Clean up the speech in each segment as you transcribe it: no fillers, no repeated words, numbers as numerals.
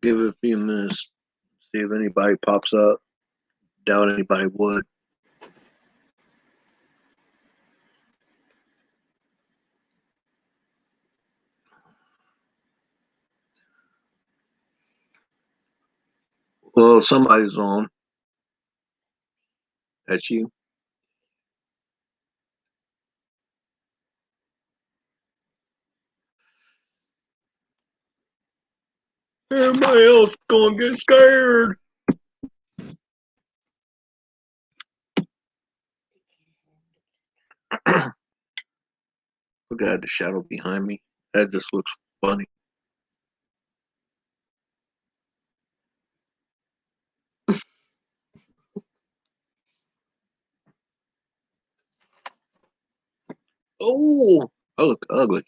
Give it a few minutes, see if anybody pops up. Doubt anybody would. Well, somebody's on. That's you. Everybody else gonna get scared. Look at the shadow behind me. That just looks funny. Oh, I look ugly.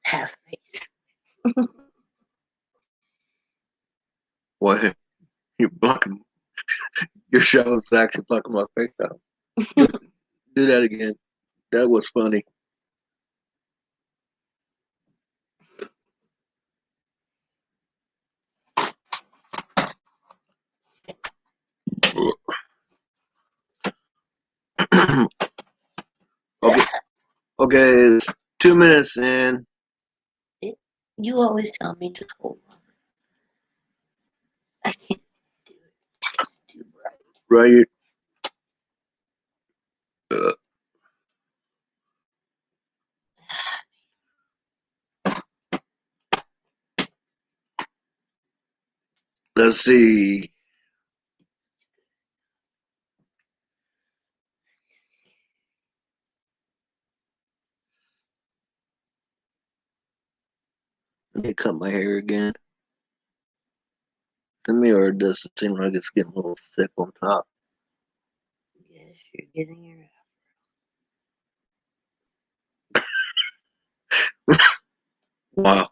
Half face. Why you're blocking? Your shadow's actually blocking my face out. Do that again. That was funny. Okay, okay, it's 2 minutes in. You always tell me to hold on. I can't do it. It's too bright. Right. Let's see. Let me cut my hair again. To me, or does it seem like it's getting a little thick on top? Yes, you're getting your Wow.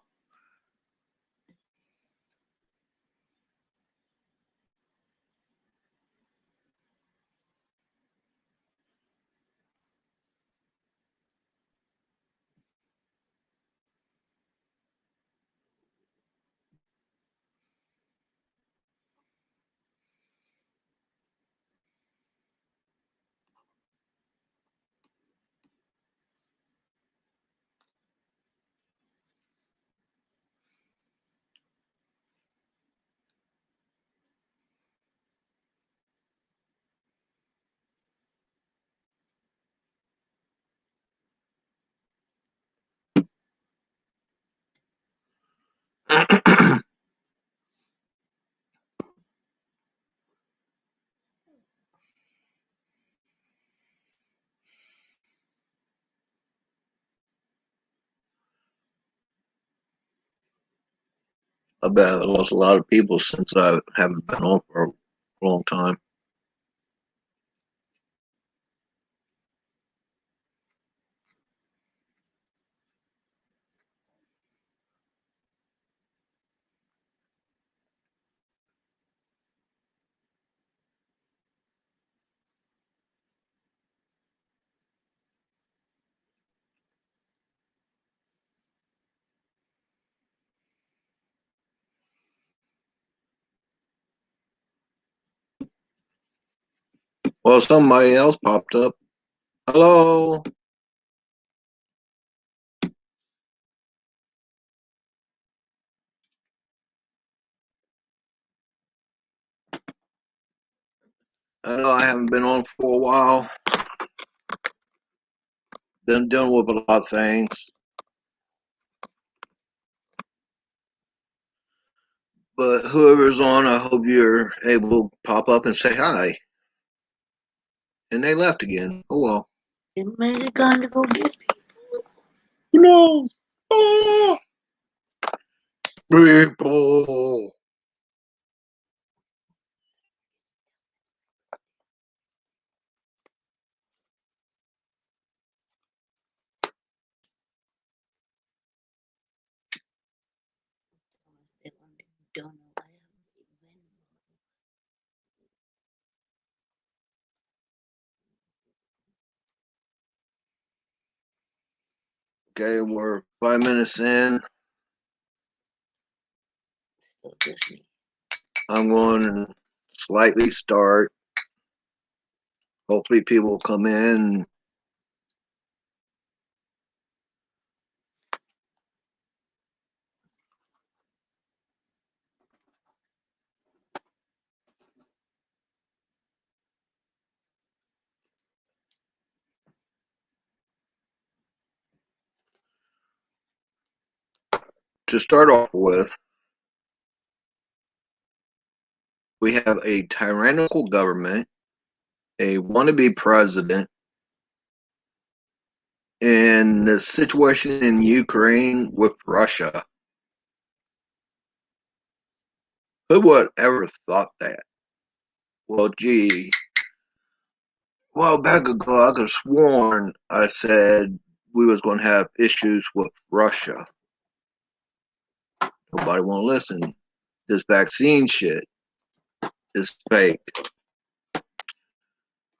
I bet I lost a lot of people since I haven't been on for a long time. Well, somebody else popped up. Hello. I know I haven't been on for a while. Been dealing with a lot of things. But whoever's on, I hope you're able to pop up and say hi. And they left again. Oh well. They might have gone to go get people. Who knows? Oh, people. They don't know I have a Venmo. Okay, we're 5 minutes in. Still just me. I'm going to slightly start. Hopefully people will come in. To start off with, we have a tyrannical government, a wannabe president, and the situation in Ukraine with Russia. Who would ever thought that? Well, gee, a while back ago, I could have sworn I said we was going to have issues with Russia. Nobody want to listen. This vaccine shit is fake.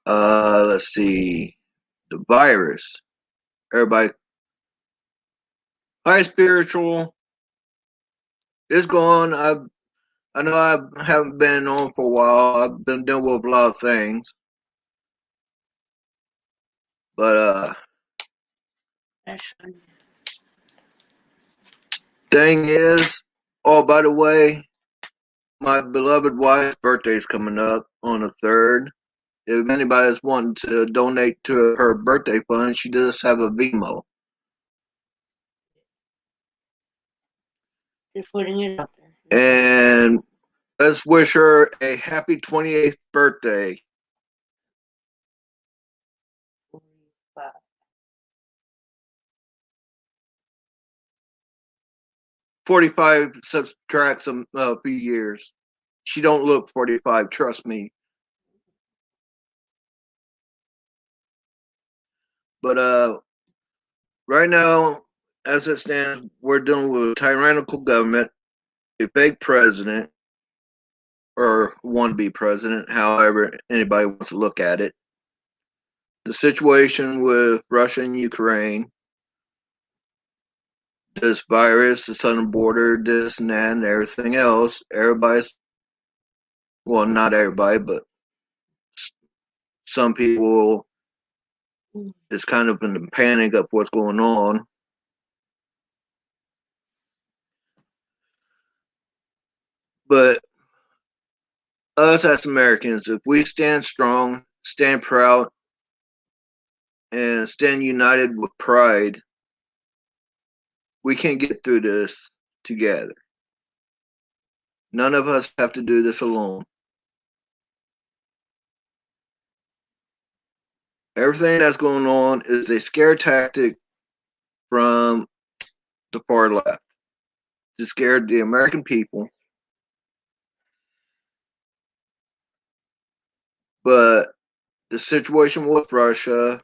Let's see. The virus. Everybody, hi, spiritual. It's gone. I know I haven't been on for a while. I've been dealing with a lot of things. But That's funny. thing is, oh, by the way, my beloved wife's birthday is coming up on the 3rd. If anybody's wanting to donate to her birthday fund, she does have a Vimo. Just putting it out there. And let's wish her a happy 28th birthday. 45. 45 subtracts a few years. She don't look 45, trust me. But right now, as it stands, we're dealing with a tyrannical government, a fake president, or wannabe president, however anybody wants to look at it. The situation with Russia and Ukraine, this virus, the southern border, this and that, and everything else. Everybody's, well, not everybody, but some people is kind of in the panic of what's going on. But us as Americans, if we stand strong, stand proud, and stand united with pride, we can get through this together. None of us have to do this alone. Everything that's going on is a scare tactic from the far left to scare the American people. But the situation with Russia,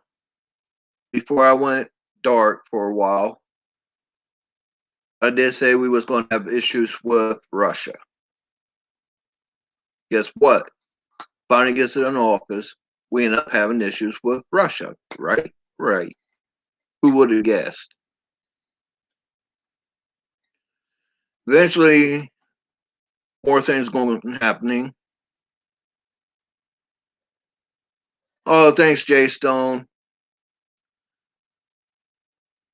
before I went dark for a while, I did say we was going to have issues with Russia. Guess what? Finally gets in office, we end up having issues with Russia, right? Right. Who would have guessed? Eventually, more things going to happening. Oh, thanks, Jay Stone.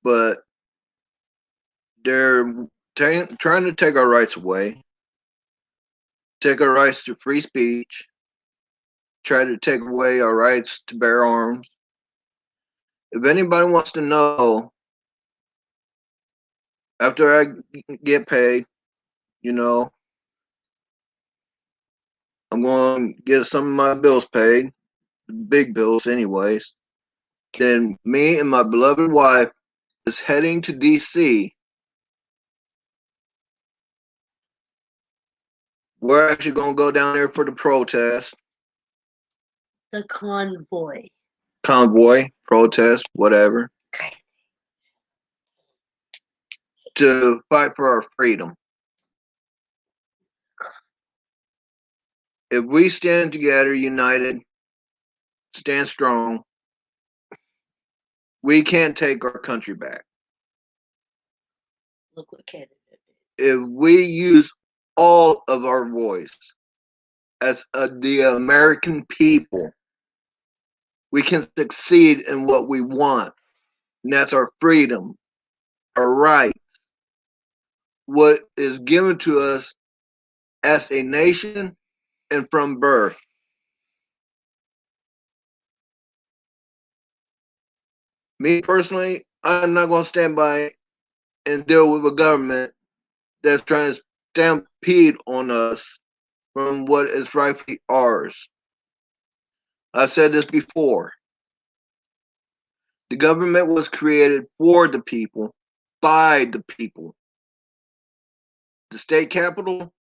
But they're trying to take our rights away, take our rights to free speech, try to take away our rights to bear arms. If anybody wants to know, after I get paid, you know, I'm going to get some of my bills paid, big bills, anyways. Then me and my beloved wife is heading to DC. We're actually going to go down there for the protest, The convoy. convoy, protest, whatever, Okay. to fight for our freedom. If we stand together, united, stand strong, we can take our country back. Look what Canada did. If we use all of our voice as the American people, we can succeed in what we want. And that's our freedom, our right, what is given to us as a nation and from birth. Me personally, I'm not going to stand by and deal with a government that's trying to stampede on us from what is rightfully ours. I've said this before. The government was created for the people, by the people. The state capitol,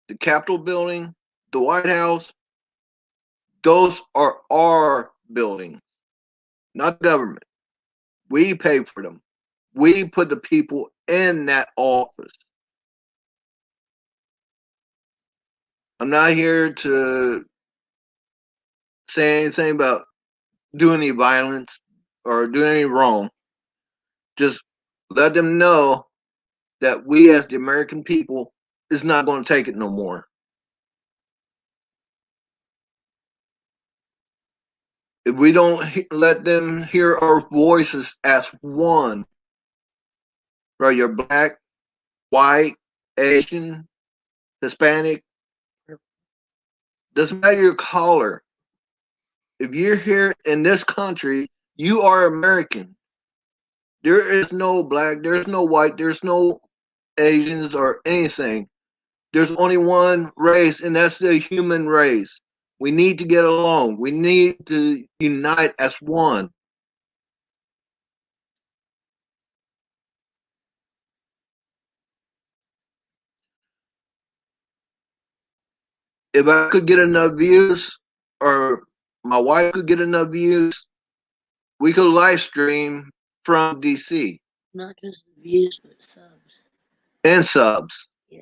the Capitol building, the White House, those are our buildings, not government. We pay for them. We put the people in that office. I'm not here to say anything about doing any violence or doing any wrong. Just let them know that we as the American people is not going to take it no more. If we don't let them hear our voices as one, right? You're black, white, Asian, Hispanic, doesn't matter your color. If you're here in this country, you are American. There is no black, there's no white, there's no Asians or anything. There's only one race, and that's the human race. We need to get along. We need to unite as one. If I could get enough views, or my wife could get enough views, we could live stream from DC Not just the views, but subs. and subs. Yeah.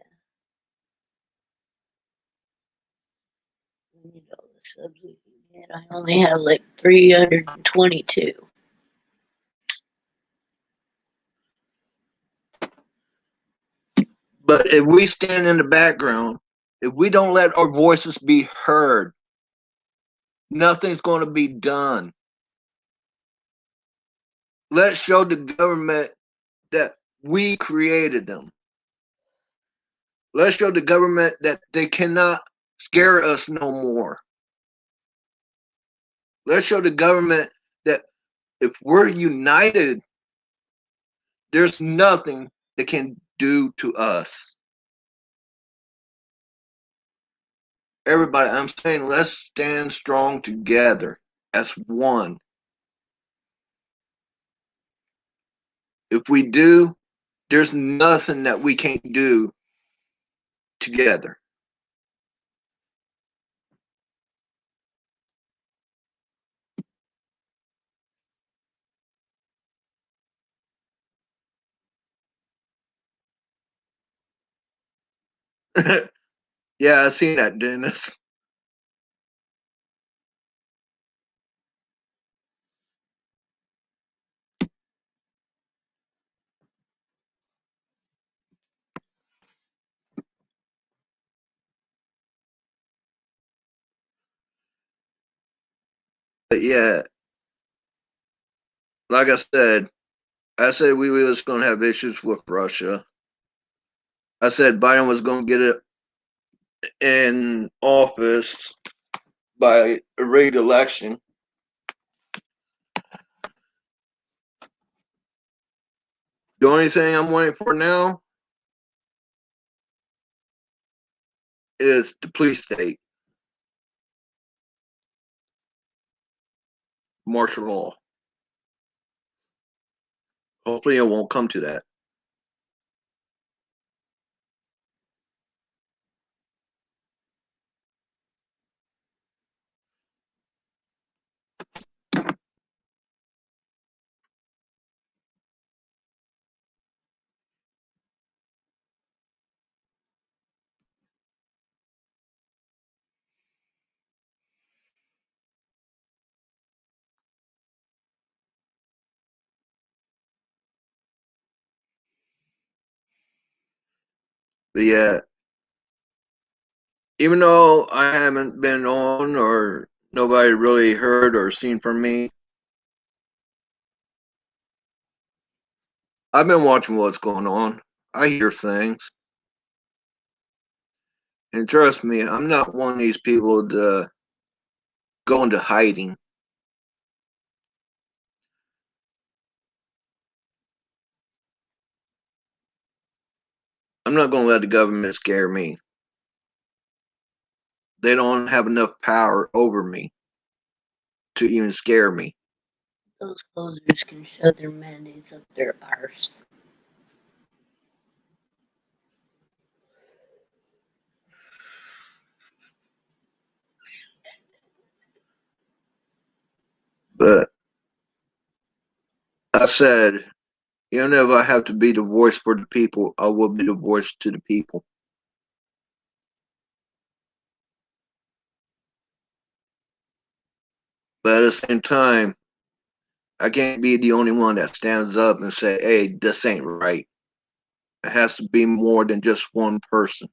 We need all the subs we can get. I only have like 322. But if we stand in the background, if we don't let our voices be heard, nothing's going to be done. Let's show the government that we created them. Let's show the government that they cannot scare us no more. Let's show the government that if we're united, there's nothing they can do to us. Everybody, I'm saying let's stand strong together as one. If we do, there's nothing that we can't do together. Yeah, I seen that, Dennis. But yeah, like I said we was going to have issues with Russia. I said Biden was going to get it in office by a rigged election. The only thing I'm waiting for now is the police state, martial law. Hopefully, it won't come to that. But yeah, even though I haven't been on or nobody really heard or seen from me, I've been watching what's going on. I hear things. And trust me, I'm not one of these people to go into hiding. I'm not going to let the government scare me. They don't have enough power over me to even scare me. Those posers can shove their mayonnaise up their arse. But I said, even if I have to be the voice for the people, I will be the voice to the people. But at the same time, I can't be the only one that stands up and say, hey, this ain't right. It has to be more than just one person.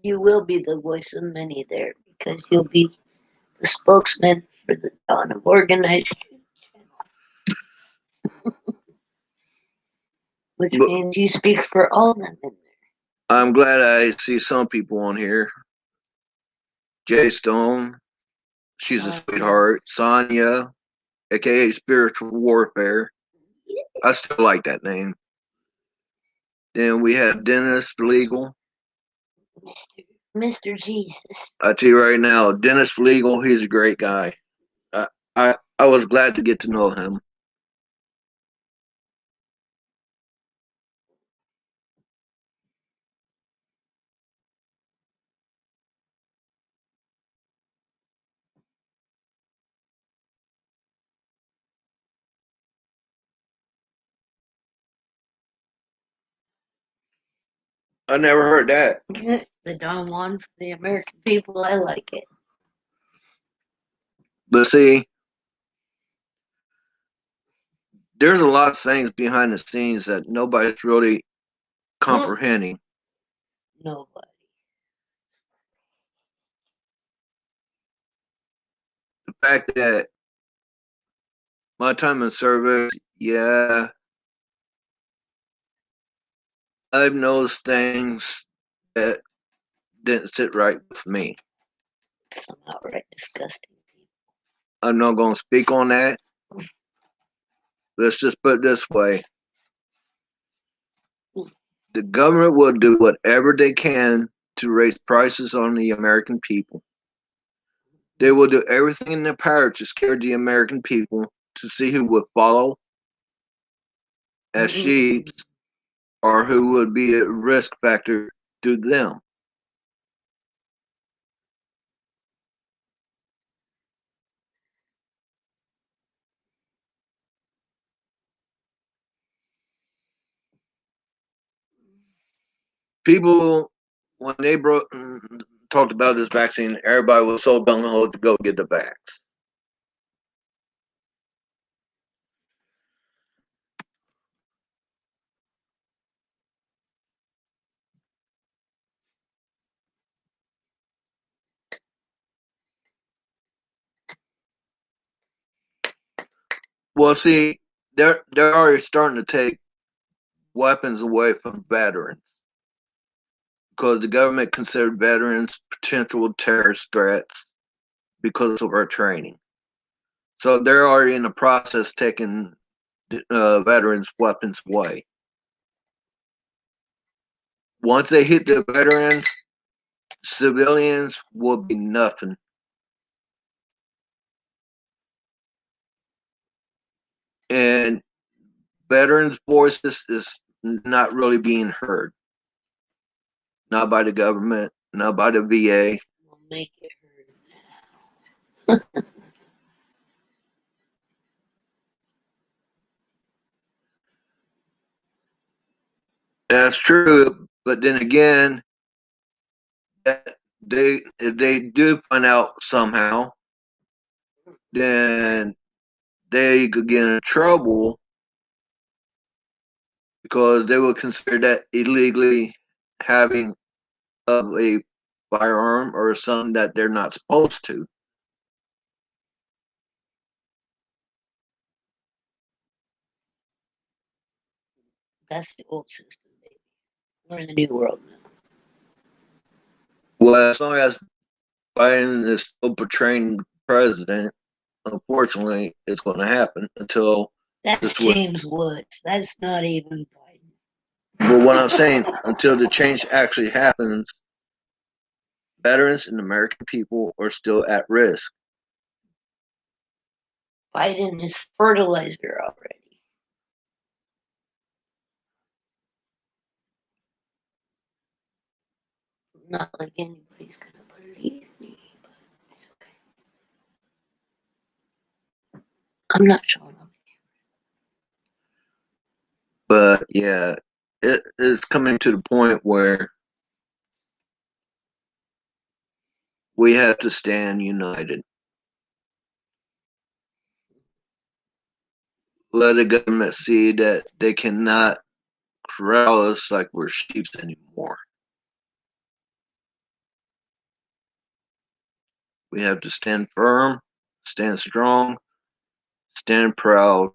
You will be the voice of many there because you'll be the spokesman for the dawn of organized, which But means you speak for all them in there. I'm glad I see some people on here. Jay Stone, she's a sweetheart. Sonya, aka Spiritual Warfare. I still like that name. Then we have Dennis Legal. Mr. Jesus. I tell you right now, Dennis Legal, he's a great guy. I was glad to get to know him. I never heard that. The Don Juan for the American people. I like it. But see, there's a lot of things behind the scenes that nobody's really comprehending. Nobody. The fact that my time in service, yeah, I've noticed things that didn't sit right with me. Some outright disgusting people. I'm not going to speak on that. Let's just put it this way. The government will do whatever they can to raise prices on the American people. They will do everything in their power to scare the American people to see who would follow as sheep or who would be a risk factor to them. People, when they talked about this vaccine, everybody was so gung ho to go get the vax. Well, see, they're already starting to take weapons away from veterans because the government considered veterans potential terrorist threats because of our training. So they're already in the process taking veterans' weapons away. Once they hit the veterans, civilians will be nothing. And veterans' voices is not really being heard. Not by the government, not by the VA. We'll make it heard. That's true, but then again, that if they do find out somehow, then they could get in trouble because they would consider that illegally having of a firearm or something that they're not supposed to. That's the old system, baby. We're in the new world now. Well, as long as Biden is still portraying president, unfortunately, it's going to happen until That's this would. James Woods. That's not even Biden. But what I'm saying, until the change actually happens, veterans and American people are still at risk. Biden is fertilizer already. Not like anybody's gonna believe me, but it's okay. I'm not showing up. But yeah, it is coming to the point where we have to stand united. Let the government see that they cannot corral us like we're sheep anymore. We have to stand firm, stand strong, stand proud.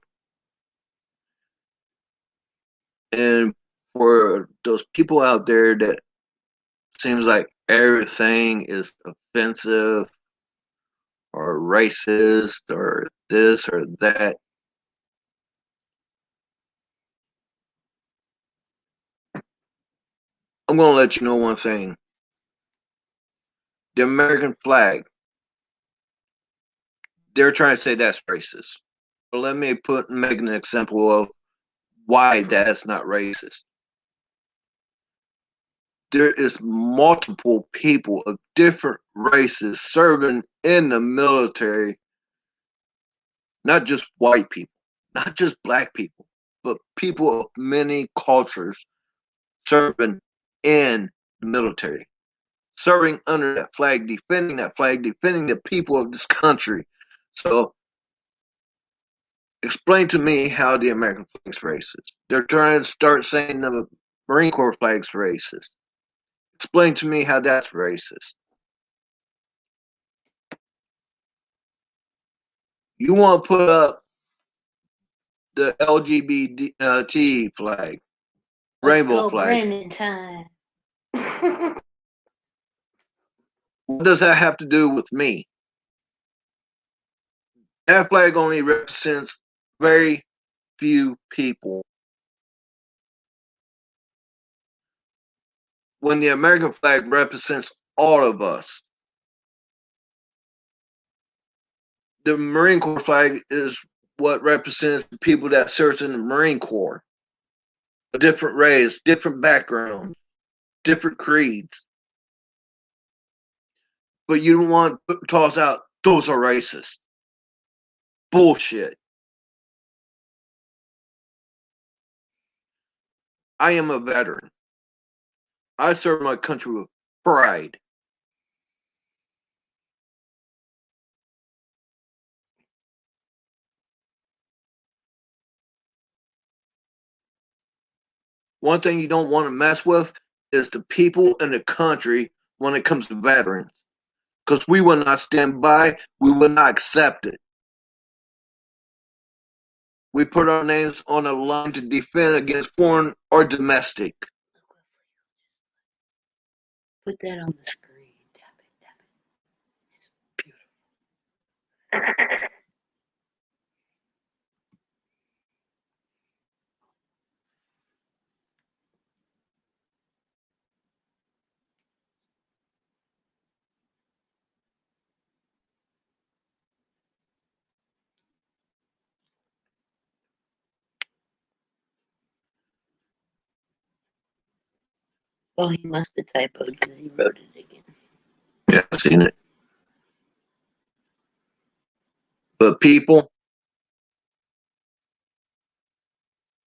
And for those people out there that seems like everything is offensive or racist or this or that, I'm going to let you know one thing. The American flag, they're trying to say that's racist. But let me make an example of why that's not racist. There is multiple people of different races serving in the military, not just white people, not just black people, but people of many cultures serving in the military, serving under that flag, defending the people of this country. So explain to me how the American flag is racist. They're trying to start saying the Marine Corps flag's racist. Explain to me how that's racist. You want to put up the LGBT flag, Let's rainbow go, flag. Brandon time. What does that have to do with me? That flag only represents very few people. When the American flag represents all of us. The Marine Corps flag is what represents the people that serve in the Marine Corps. A different race, different backgrounds, different creeds. But you don't want to toss out, those are racist. Bullshit. I am a veteran. I serve my country with pride. One thing you don't want to mess with is the people in the country when it comes to veterans. Because we will not stand by, we will not accept it. We put our names on the line to defend against foreign or domestic. Put that on the screen. Tap it. It's beautiful. Oh, he must have typoed because he wrote it again. Yeah, I've seen it. But people,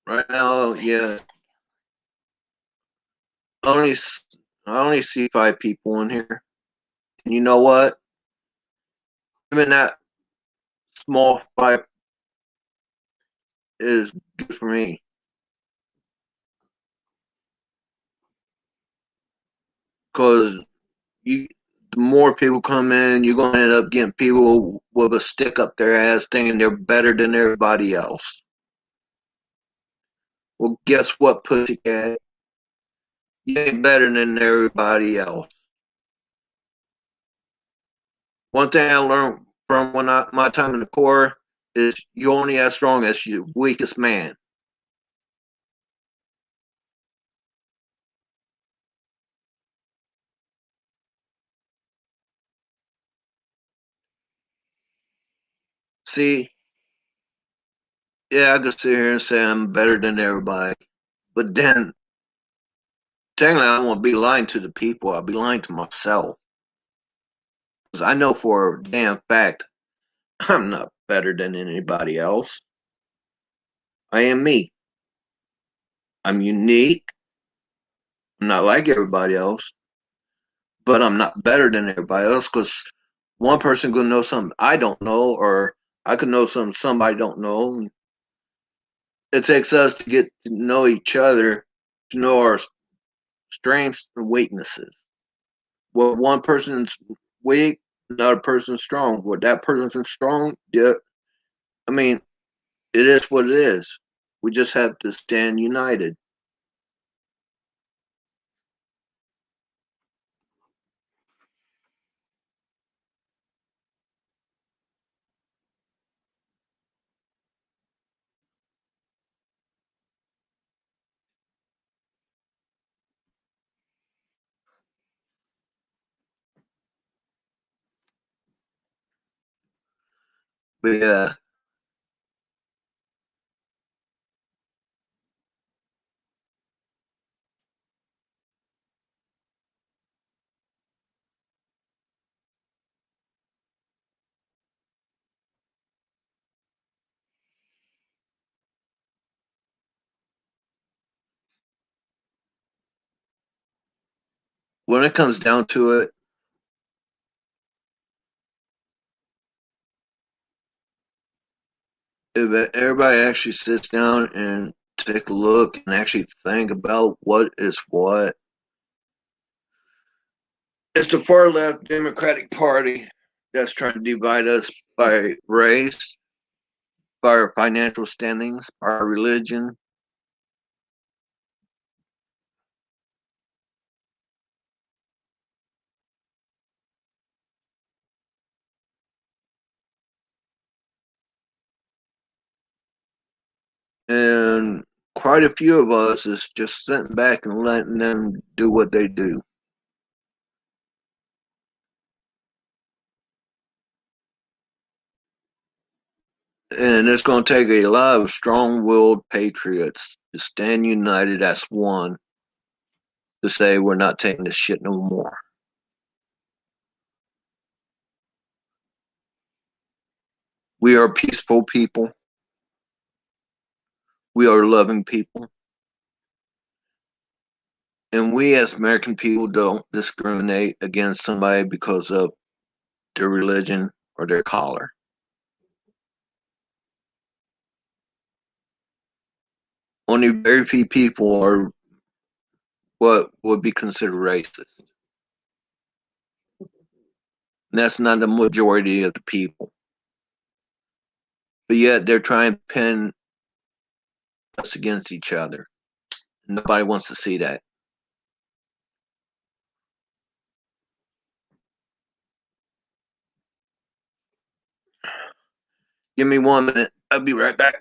right now, yeah, only I only see 5 people in here. And you know what? Even that small 5 is good for me. Because you, the more people come in, you're gonna end up getting people with a stick up their ass thinking they're better than everybody else. Well, guess what, pussycat? You ain't better than everybody else. One thing I learned from my time in the Corps is you only as strong as your weakest man. See, yeah, I could sit here and say I'm better than everybody, but then technically I won't be lying to the people. I'll be lying to myself because I know for a damn fact I'm not better than anybody else. I am me. I'm unique. I'm not like everybody else, but I'm not better than everybody else because one person could know something I don't know, or I could know something somebody don't know. It takes us to get to know each other, to know our strengths and weaknesses. What one person's weak, another person's strong. What that person's strong, yeah, I mean, it is what it is. We just have to stand united. But yeah, when it comes down to it, if everybody actually sits down and take a look and actually think about what is what, it's the far left Democratic Party that's trying to divide us by race, by our financial standings, by our religion. And quite a few of us is just sitting back and letting them do what they do. And it's going to take a lot of strong willed patriots to stand united as one to say we're not taking this shit no more. We are peaceful people. We are loving people. And we as American people don't discriminate against somebody because of their religion or their color. Only very few people are what would be considered racist. And that's not the majority of the people. But yet they're trying to pin us against each other. Nobody wants to see that. Give me 1 minute. I'll be right back.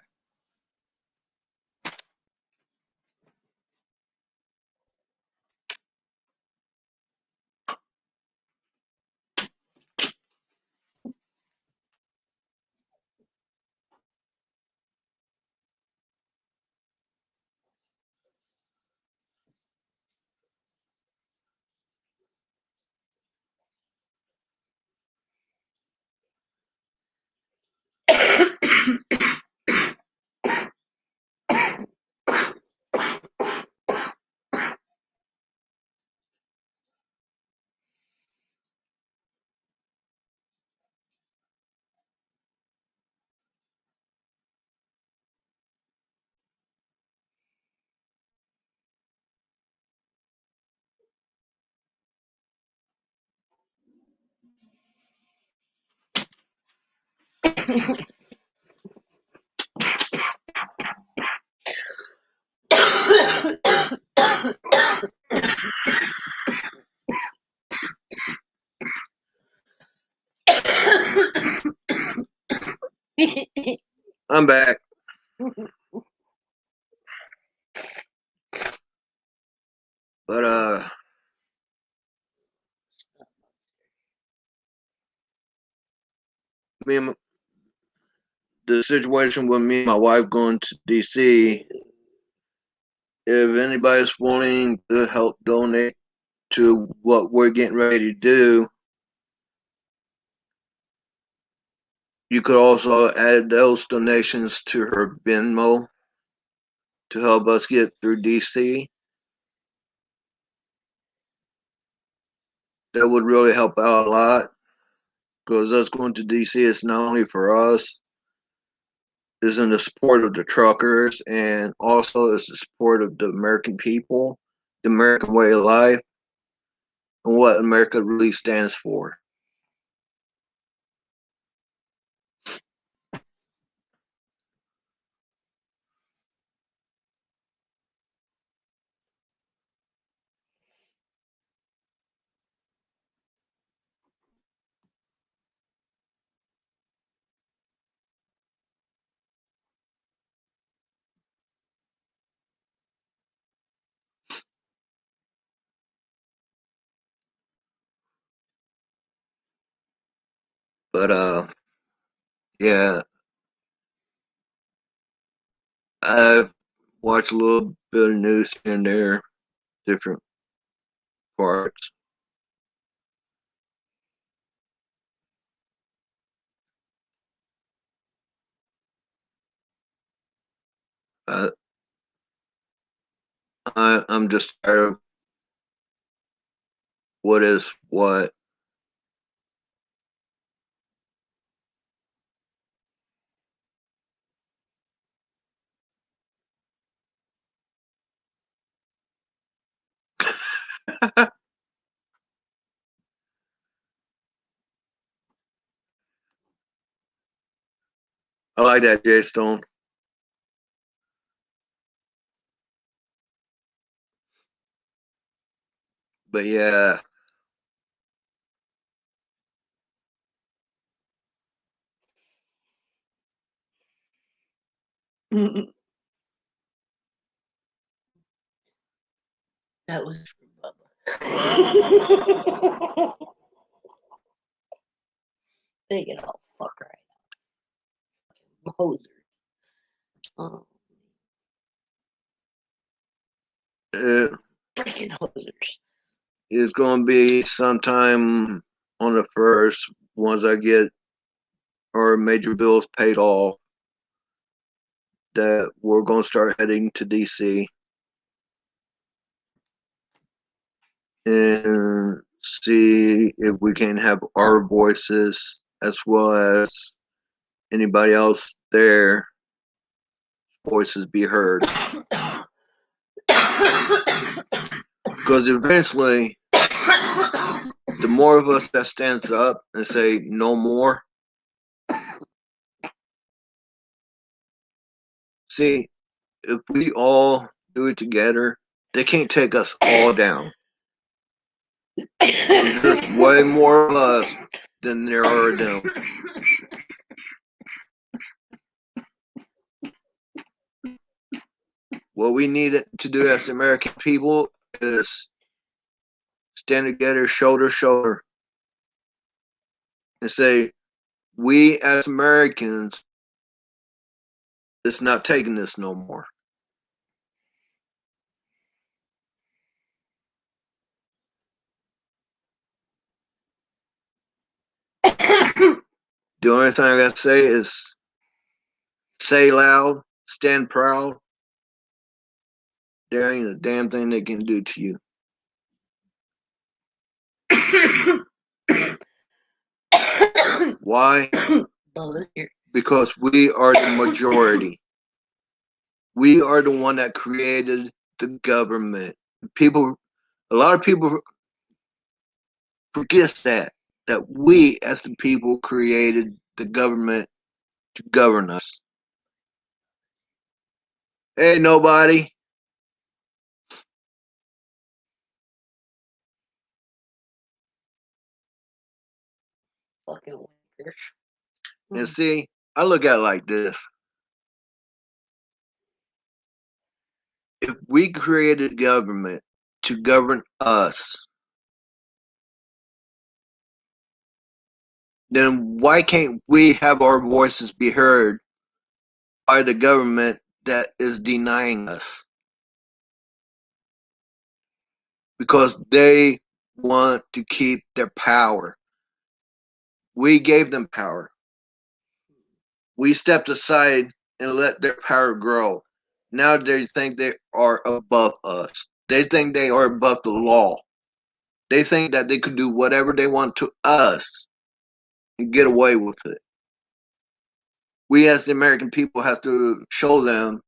I'm back. But me and the situation with me and my wife going to DC. If anybody's wanting to help donate to what we're getting ready to do, you could also add those donations to her Venmo to help us get through DC. That would really help out a lot because us going to DC is not only for us, is in the support of the truckers and also is the support of the American people, the American way of life, and what America really stands for. But yeah, I've watched a little bit of news here and there, different parts. Uh, I'm just tired of what is what. I like that, Jay Stone. But yeah, That was for Bubba. They get all fuck right now. Hoser. Oh, it freaking hosers. is going to be sometime on the first once I get our major bills paid off that we're going to start heading to DC and see if we can have our voices as well as anybody else there voices be heard. Because eventually, the more of us that stands up and say no more, see, if we all do it together, they can't take us all down. There's way more of us than there are of them. What we need to do as American people is stand together shoulder to shoulder and say, we as Americans, it's not taking this no more. The only thing I gotta say is say loud, stand proud. There ain't a damn thing they can do to you. Why? Because we are the majority. We are the one that created the government. People, a lot of people forget that we as the people created the government to govern us. Hey, nobody. Fucking wankers. And see, I look at it like this. If we created government to govern us, then why can't we have our voices be heard by the government that is denying us? Because they want to keep their power. We gave them power. We stepped aside and let their power grow. Now they think they are above us. They think they are above the law. They think that they could do whatever they want to us and get away with it. We as the American people have to show them,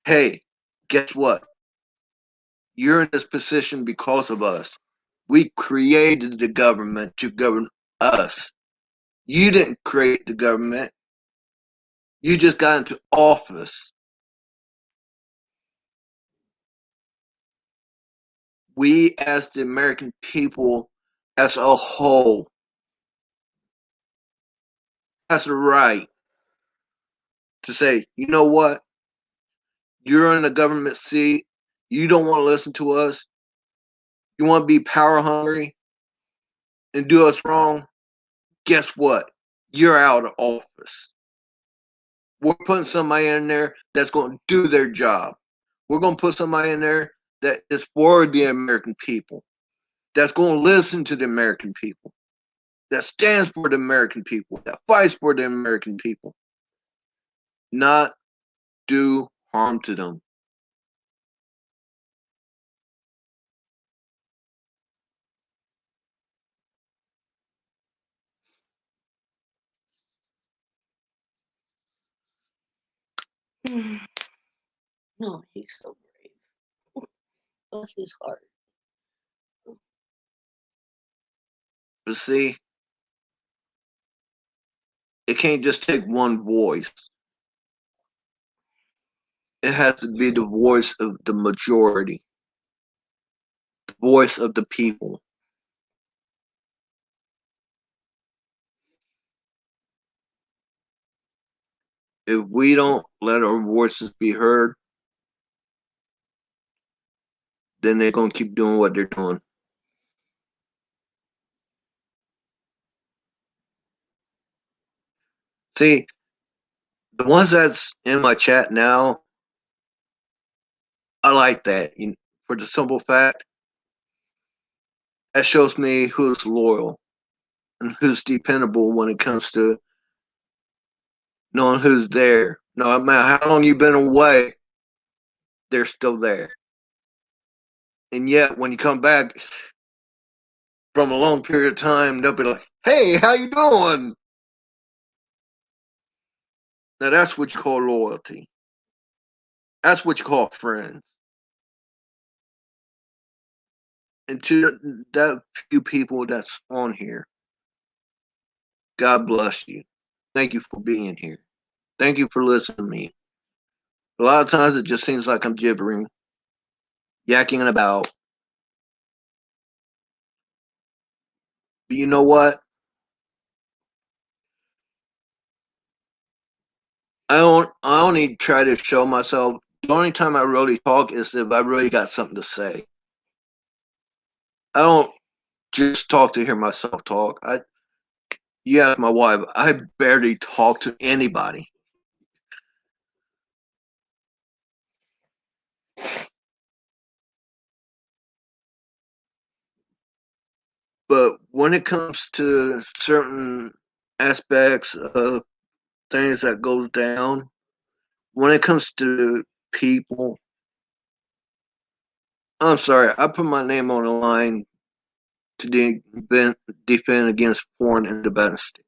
hey, guess what? You're in this position because of us. We created the government to govern us. You didn't create the government. You just got into office. We as the American people as a whole has the right to say, you know what? You're in the government seat. You don't want to listen to us. You want to be power hungry and do us wrong. Guess what? You're out of office. We're putting somebody in there that's going to do their job. We're going to put somebody in there that is for the American people, that's going to listen to the American people, that stands for the American people, that fights for the American people, not do harm to them. No, he's so brave. Bless his heart. But see, it can't just take one voice. It has to be the voice of the majority, the voice of the people. If we don't let our voices be heard, then they're going to keep doing what they're doing. See, the ones that's in my chat now, I like that. For the simple fact, that shows me who's loyal and who's dependable when it comes to knowing who's there. No matter how long you've been away, they're still there. And yet, when you come back from a long period of time, they'll be like, "Hey, how you doing?" Now that's what you call loyalty. That's what you call friends. And to that few people that's on here, God bless you. Thank you for being here. Thank you for listening to me. A lot of times it just seems like I'm gibbering, yakking about. But you know what? I only try to show myself. The only time I really talk is if I really got something to say. I don't just talk to hear myself talk. You ask my wife, I barely talk to anybody. But when it comes to certain aspects of things that goes down, when it comes to people, I'm sorry, I put my name on the line to defend against foreign and domestic,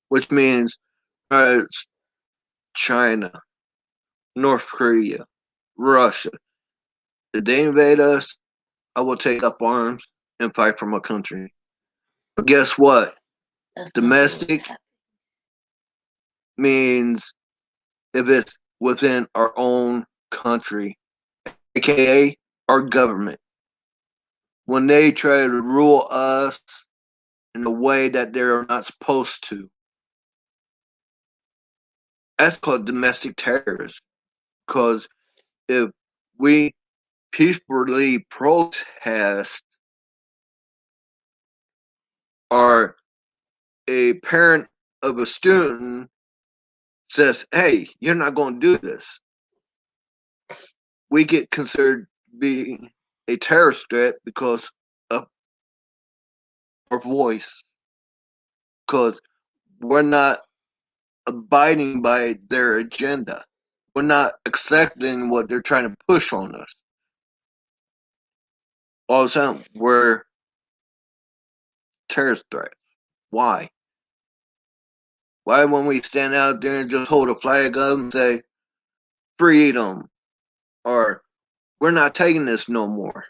which means China, North Korea, Russia. If they invade us, I will take up arms and fight for my country. But guess what? That's Domestic means if it's within our own country, aka our government. When they try to rule us in a way that they're not supposed to, that's called domestic terrorism. Because if we peacefully protest, or a parent of a student says, hey, you're not going to do this, we get considered being a terrorist threat because of our voice, because we're not abiding by their agenda. We're not accepting what they're trying to push on us. All of a sudden, we're terrorist threats. Why? Why when we stand out there and just hold a flag up and say, freedom, or we're not taking this no more?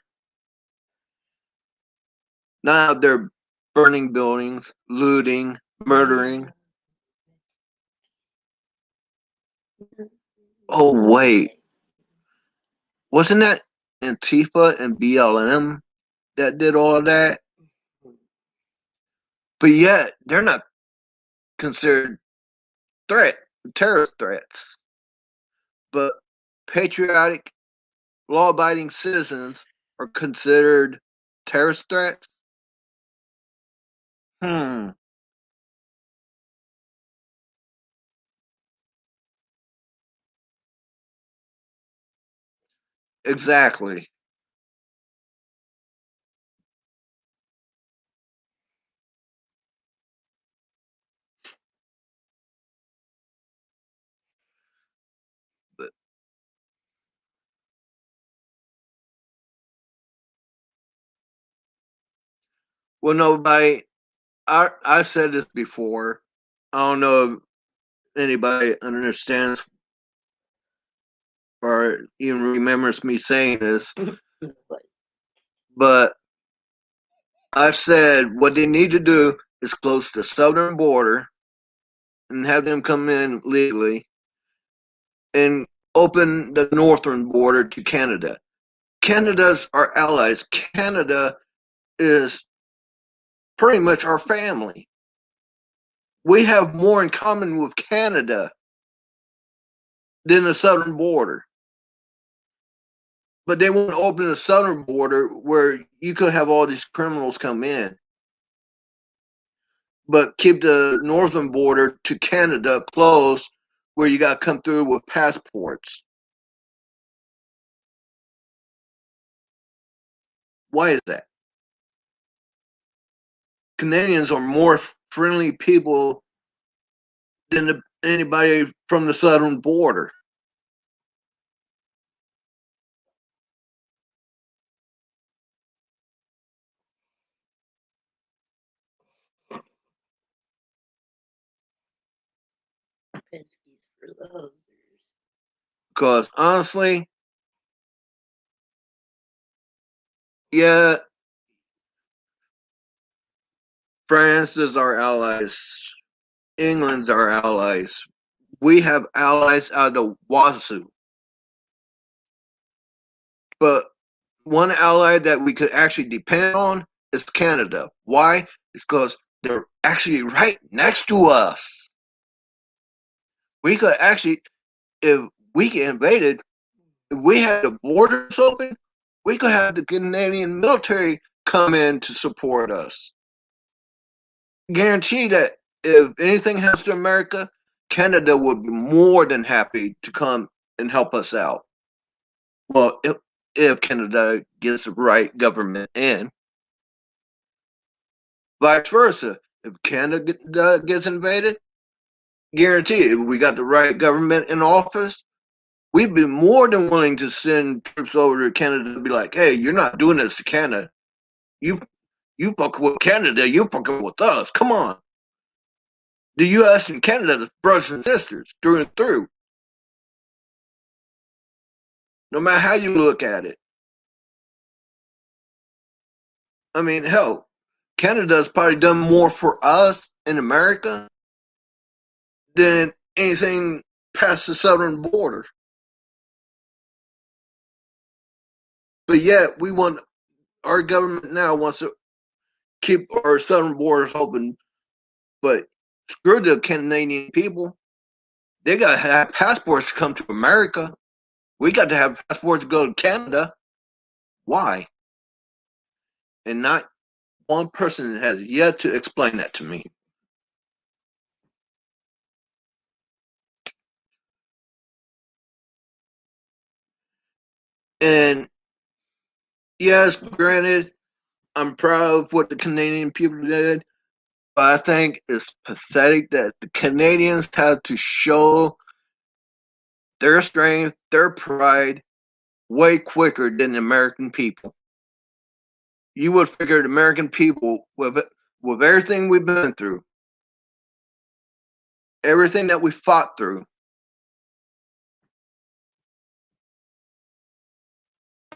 Now they're burning buildings, looting, murdering. Oh, wait. Wasn't that Antifa and BLM that did all of that? But yet, they're not considered terrorist threats. But patriotic, law-abiding citizens are considered terrorist threats? Hmm. Exactly. But, well, nobody. I said this before. I don't know if anybody understands or even remembers me saying this, but I've said what they need to do is close the southern border and have them come in legally and open the northern border to Canada. Canada's our allies. Canada is pretty much our family. We have more in common with Canada than the southern border. But they want to open the southern border where you could have all these criminals come in, but keep the northern border to Canada closed where you got to come through with passports. Why is that? Canadians are more friendly people than anybody from the southern border. Because honestly, yeah, France is our allies. England's our allies. We have allies out of the wazoo. But one ally that we could actually depend on is Canada. Why? It's because they're actually right next to us. We could actually, if we get invaded, if we had the borders open, we could have the Canadian military come in to support us. Guarantee that if anything happens to America, Canada would be more than happy to come and help us out. Well, if Canada gets the right government in, vice versa. If Canada gets invaded, guarantee if we got the right government in office, we'd be more than willing to send troops over to Canada and be like, hey, you're not doing this to Canada. You fucking with Canada, you fucking with us. Come on. The US and Canada are brothers and sisters through and through. No matter how you look at it. I mean, hell, Canada's probably done more for us in America than anything past the southern border. But yet, our government now wants to keep our southern borders open. But screw the Canadian people. They got to have passports to come to America. We got to have passports to go to Canada. Why? And not one person has yet to explain that to me. And yes, granted, I'm proud of what the Canadian people did, but I think it's pathetic that the Canadians had to show their strength, their pride, way quicker than the American people. You would figure the American people, with everything we've been through, everything that we fought through,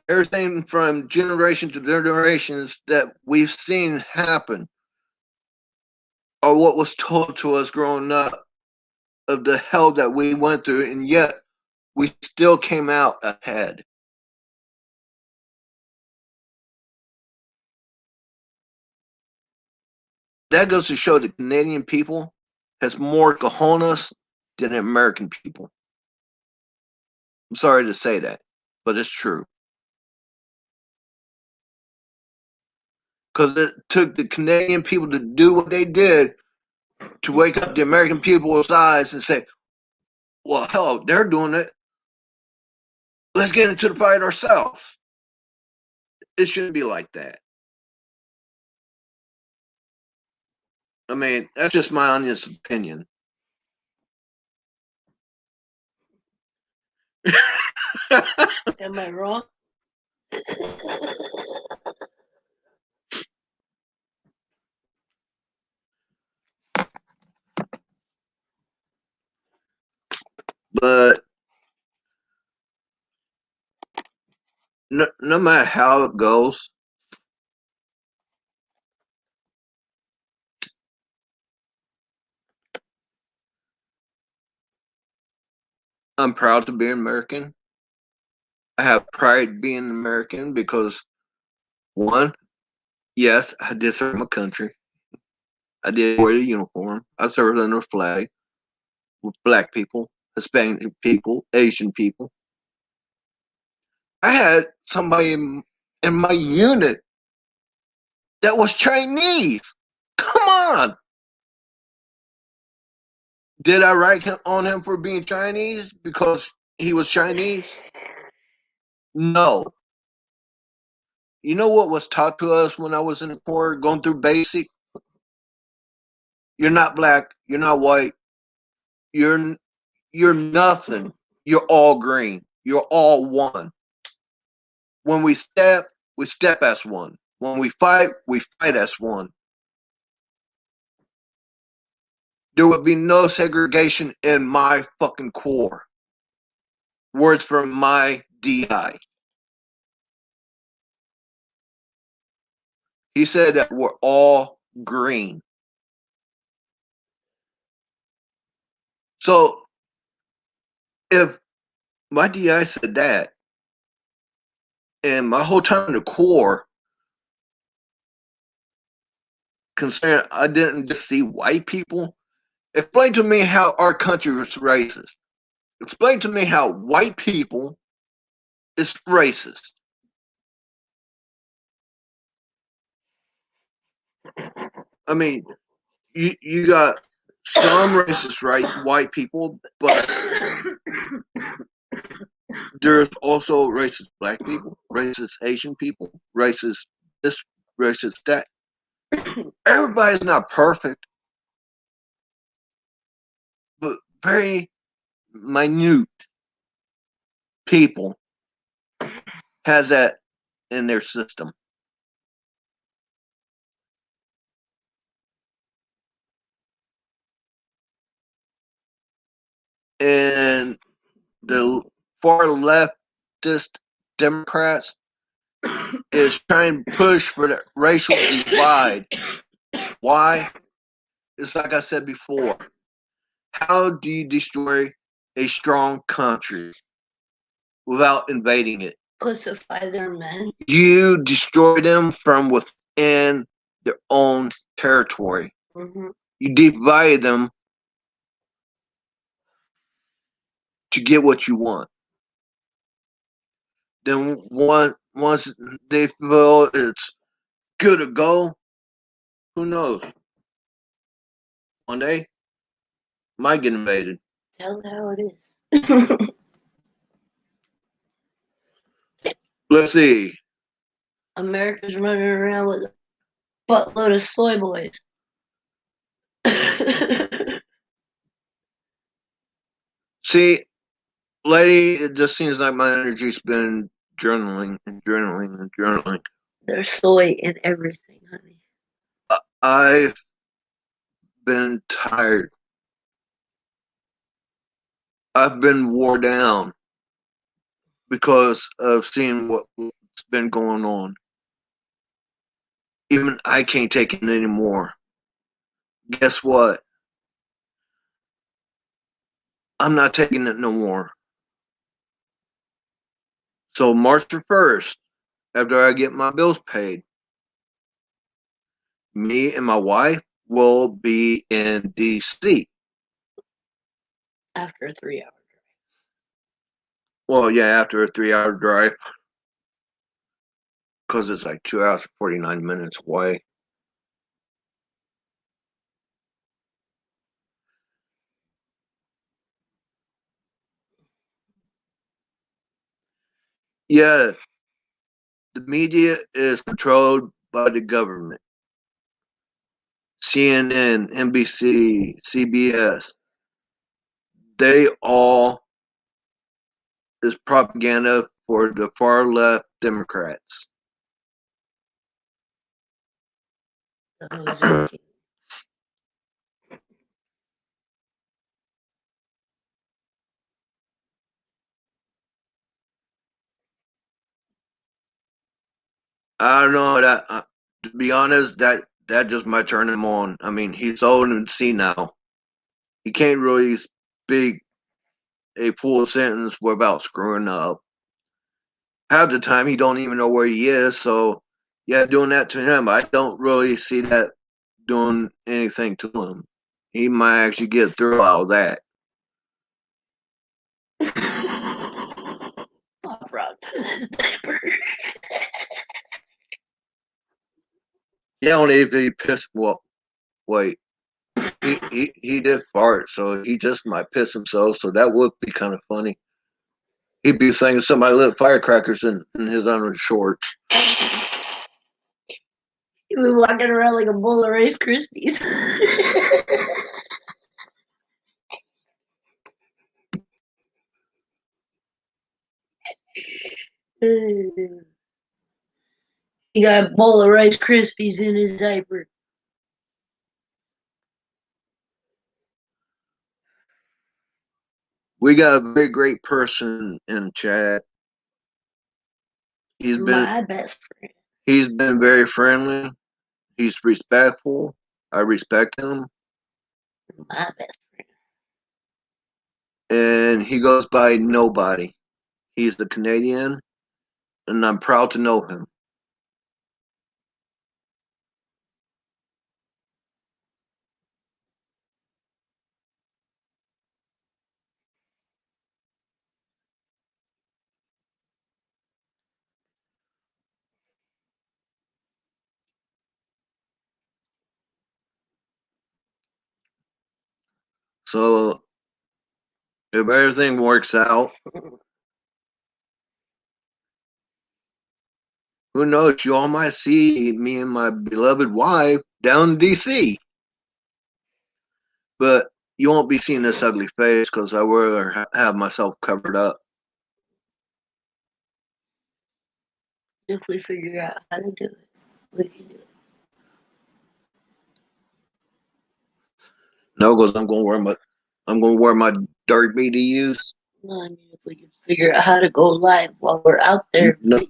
everything from generation to generations that we've seen happen, or what was told to us growing up of the hell that we went through, and yet we still came out ahead. That goes to show the Canadian people has more cojones than the American people. I'm sorry to say that, but it's true. Because it took the Canadian people to do what they did to wake up the American people's eyes and say, well, hell, they're doing it. Let's get into the fight ourselves. It shouldn't be like that. I mean, that's just my honest opinion. Am I wrong? But no matter how it goes, I'm proud to be an American. I have pride being American because, one, yes, I did serve my country. I did wear the uniform. I served under a flag with black people, Hispanic people, Asian people. I had somebody in my unit that was Chinese. Come on. Did I write on him for being Chinese because he was Chinese? No. You know what was taught to us when I was in the Corps going through basic? You're not black. You're not white. You're nothing. You're all green. You're all one. When we step as one. When we fight as one. There would be no segregation in my fucking Corps. Words from my DI. He said that we're all green. So if my DI said that, and my whole time in the Corps, considering I didn't just see white people, explain to me how our country is racist. Explain to me how white people is racist. I mean, you got some racist white people, but there's also racist black people, racist Asian people, racist this, racist that. Everybody's not perfect, but very minute people has that in their system. And the far leftist Democrats is trying to push for the racial divide. Why? it's like I said before. How do you destroy a strong country without invading it? Pacify their men. You destroy them from within their own territory. Mm-hmm. You divide them to get what you want. Then once they feel it's good to go, who knows? One day, might get invaded. Tell it how it is. Let's see. America's running around with a buttload of soy boys. See, lady, it just seems like my energy's been journaling and journaling and journaling. There's soy in everything, honey. I've been tired. I've been wore down because of seeing what's been going on. Even I can't take it anymore. Guess what? I'm not taking it no more. So March the 1st, after I get my bills paid, me and my wife will be in DC. After a 3 hour drive. Well, yeah, after a 3 hour drive. Because it's like 2 hours and 49 minutes away. Yeah, the media is controlled by the government. CNN, NBC, CBS, they all is propaganda for the far left Democrats. I don't know that. To be honest, that just might turn him on. I mean, he's old and senile. He can't really speak a full sentence without screwing up. Half the time, he don't even know where he is. So, yeah, doing that to him, I don't really see that doing anything to him. He might actually get through all that. Pop rocks in the diaper. Yeah, only if he pissed. Well, wait. He did fart, so he just might piss himself. So that would be kind of funny. He'd be saying somebody lit firecrackers in his under shorts. He was walking around like a bowl of Rice Krispies. He got a bowl of Rice Krispies in his diaper. We got a very great person in chat. My best friend. He's been very friendly. He's respectful. I respect him. My best friend. And he goes by Nobody. He's the Canadian, and I'm proud to know him. So if everything works out, who knows? You all might see me and my beloved wife down in DC. But you won't be seeing this ugly face because I will have myself covered up. If we figure out how to do it, we can do it. No, because I'm gonna wear my dark BDUs. No, I mean if we can figure out how to go live while we're out there. No,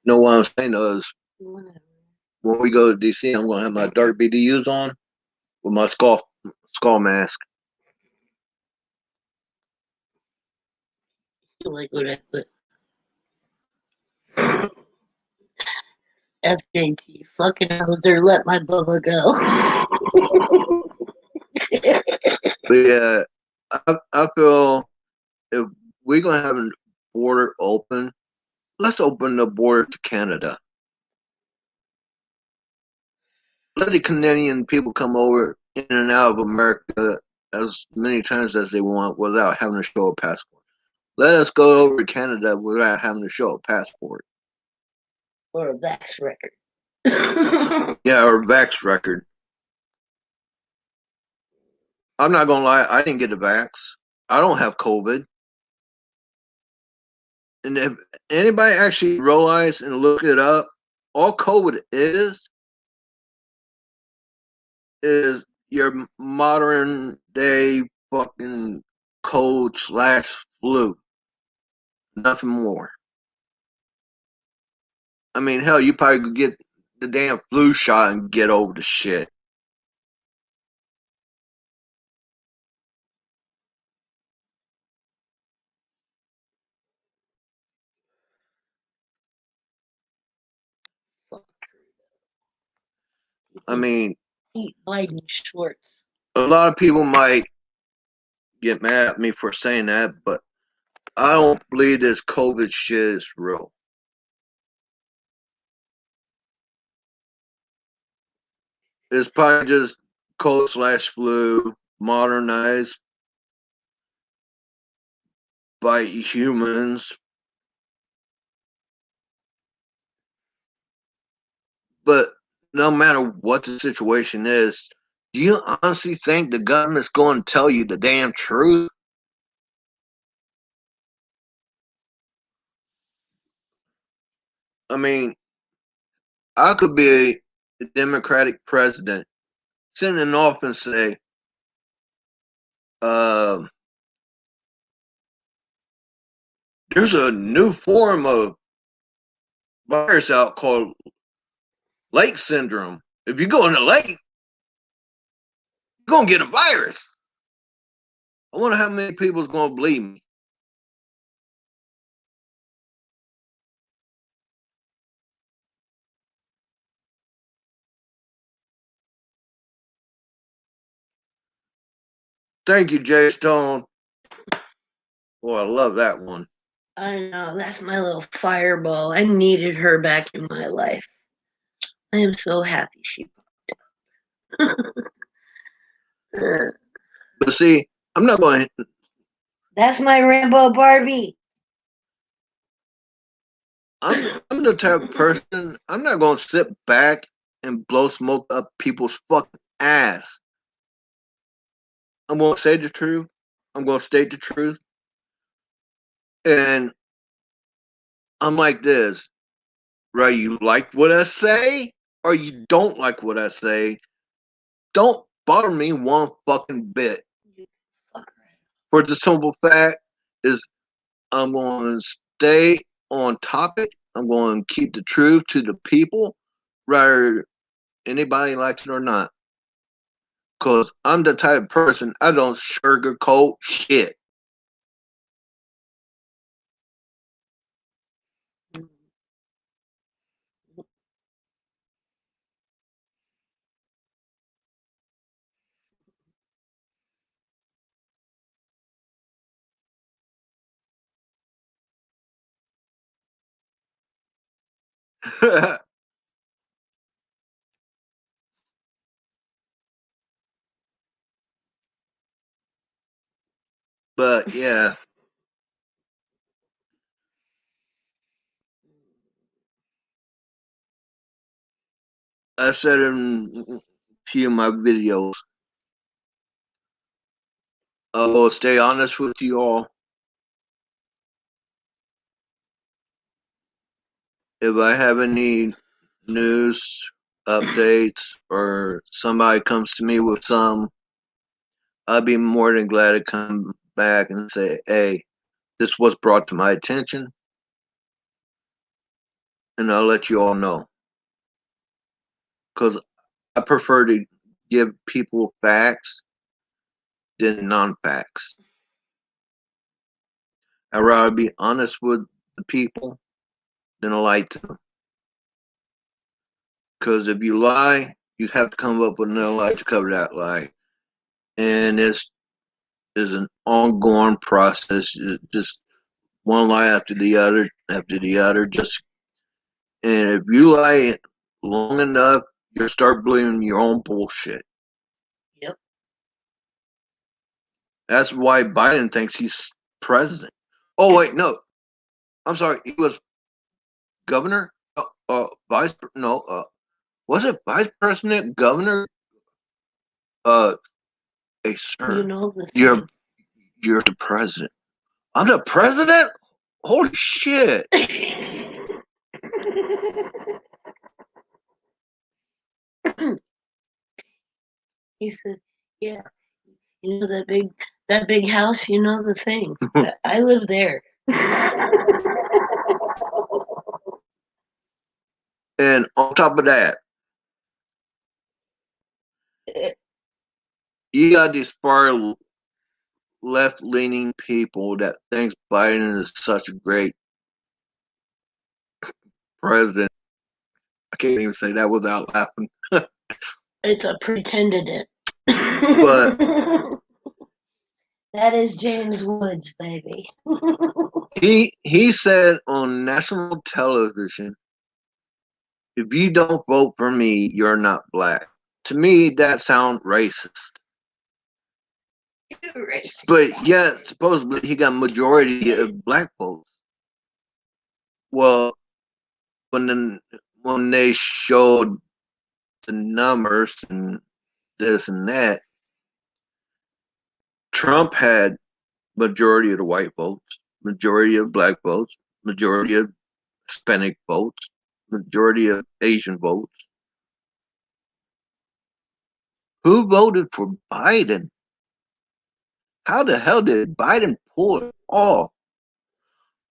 what I'm saying is, when we go to DC, I'm gonna have my dark BDUs on with my scarf skull mask. You like what I put? FJT, fucking Hauser, let my Bubba go. But yeah, I feel if we're gonna have a border open, let's open the border to Canada. Let the Canadian people come over in and out of America as many times as they want without having to show a passport. Let us go over to Canada without having to show a passport. Or a Vax record. Yeah, or vax record. I'm not gonna lie, I didn't get the vax. I don't have COVID. And if anybody actually realize and look it up, all COVID is your modern day fucking cold / flu. Nothing more. I mean, hell, you probably could get the damn flu shot and get over the shit. I mean, Eat Biden shorts. a lot of people might get mad at me for saying that, but I don't believe this COVID shit is real. It's probably just cold / flu modernized by humans. But no matter what the situation is, do you honestly think the government's going to tell you the damn truth? I mean, I could be a Democratic president sitting in office and say, uh, there's a new form of virus out called lake syndrome. If you go in the lake, you're going to get a virus. I wonder how many people's going to believe me. Thank you, Jay Stone. Boy, I love that one. I know, that's my little fireball. I needed her back in my life. I am so happy she popped up. But see, I'm not going to. That's my Rambo Barbie. I'm the type of person, I'm not going to sit back and blow smoke up people's fucking ass. I'm going to say the truth. I'm going to state the truth. And I'm like this, right? You like what I say or you don't like what I say. Don't bother me one fucking bit. For the simple fact is I'm going to stay on topic. I'm going to keep the truth to the people, whether anybody likes it or not. Because I'm the type of person, I don't sugarcoat shit. But yeah, I've said in a few of my videos, I will stay honest with you all. If I have any news, updates, or somebody comes to me with some, I'd be more than glad to come back and say, hey, this was brought to my attention, and I'll let you all know. Because I prefer to give people facts than non-facts. I'd rather be honest with the people than lie to them. Because if you lie, you have to come up with another lie to cover that lie. And this is an ongoing process. Just one lie after the other. And if you lie long enough, you'll start believing your own bullshit. Yep. That's why Biden thinks he's president. Oh wait, no, I'm sorry. He was governor. Vice. No. Was it vice president? Governor. Hey, sir. You know the You're the president. I'm the president. Holy shit. He said, "Yeah, you know that big house. You know the thing. I live there." And on top of that, you got these far left-leaning people that thinks Biden is such a great president. I can't even say that without laughing. It's a pretended it. But that is James Woods, baby. he said on national television, if you don't vote for me, you're not black. To me, that sounds racist. Racist. But yet, supposedly, he got majority of black votes. Well, when they showed the numbers and this and that, Trump had majority of the white votes, majority of black votes, majority of Hispanic votes, majority of Asian votes. Who voted for Biden? How the hell did Biden pull it off?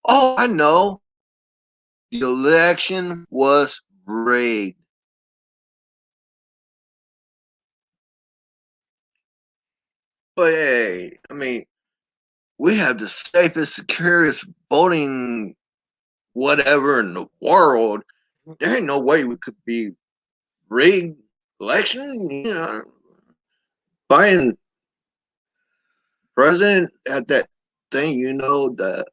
Oh, I know. The election was rigged. But hey, I mean, we have the safest, securest voting whatever in the world. There ain't no way we could be rigged election. You know, Biden president at that thing, you know, the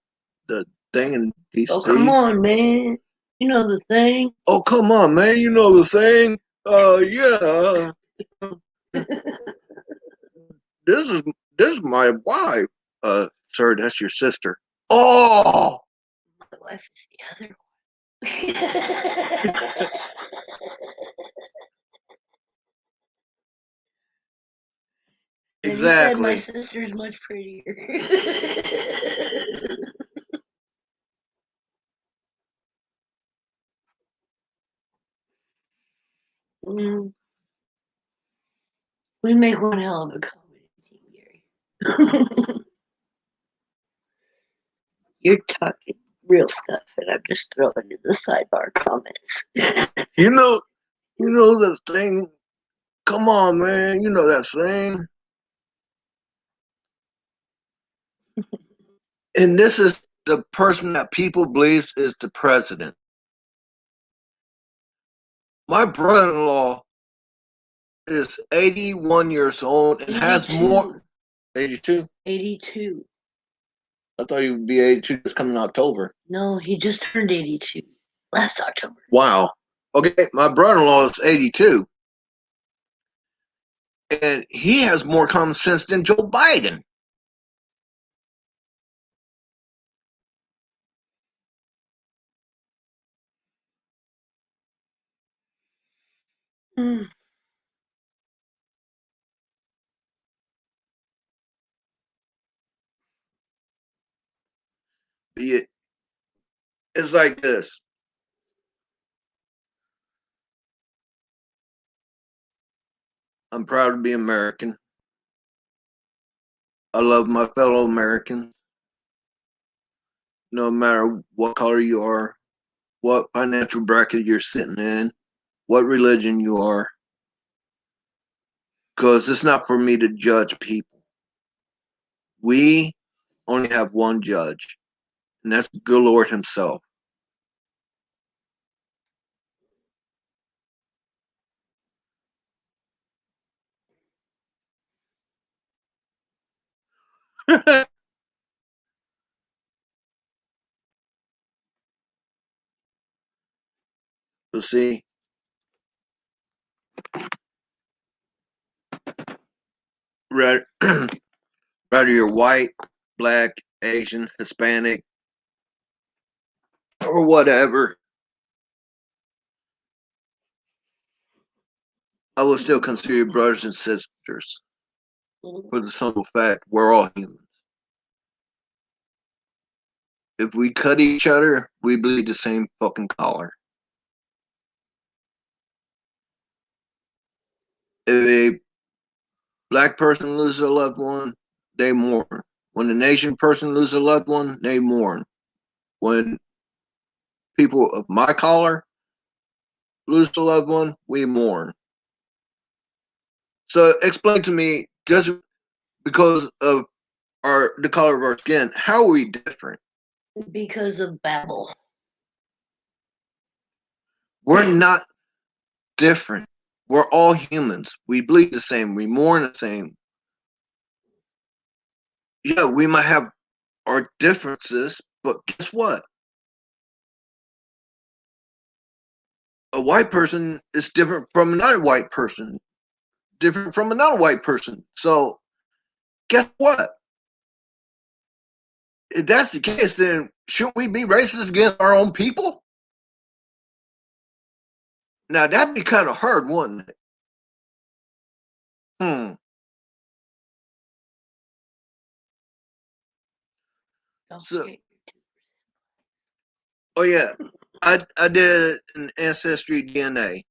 thing in DC. Oh, come on, man. You know the thing. Oh, come on, man. You know the thing. Yeah. This is my wife. Sir, that's your sister. Oh, My wife is the other one. exactly. My sister's much prettier. Mm. We make one hell of a comedy team, Gary. You're talking real stuff, and I'm just throwing in the sidebar comments. You know the thing. Come on, man. You know that thing. And this is the person that people believe is the president. My brother-in-law is 81 years old and 82. Has more. 82? 82. I thought he would be 82 this coming October. No, he just turned 82 last October. Wow. Okay, my brother-in-law is 82. And he has more common sense than Joe Biden. Mm. It's like this. I'm proud to be American. I love my fellow Americans. No matter what color you are, what financial bracket you're sitting in, what religion you are. Because it's not for me to judge people. We only have one judge, and that's the good Lord Himself. You see, rather, rather you're white, black, Asian, Hispanic, or whatever, I will still consider you brothers and sisters for the simple fact we're all humans. If we cut each other, we bleed the same fucking color. If a black person loses a loved one, they mourn. When an Asian person loses a loved one, they mourn. When people of my color lose a loved one, we mourn. So explain to me, just because of the color of our skin, how are we different? Because of Babel. We're not different. We're all humans. We bleed the same. We mourn the same. Yeah, we might have our differences, but guess what? A white person is different from another white person, different from another white person. So guess what? If that's the case, then shouldn't we be racist against our own people? Now that'd be kind of hard, wouldn't it? Hmm. So, oh yeah, I did an ancestry DNA,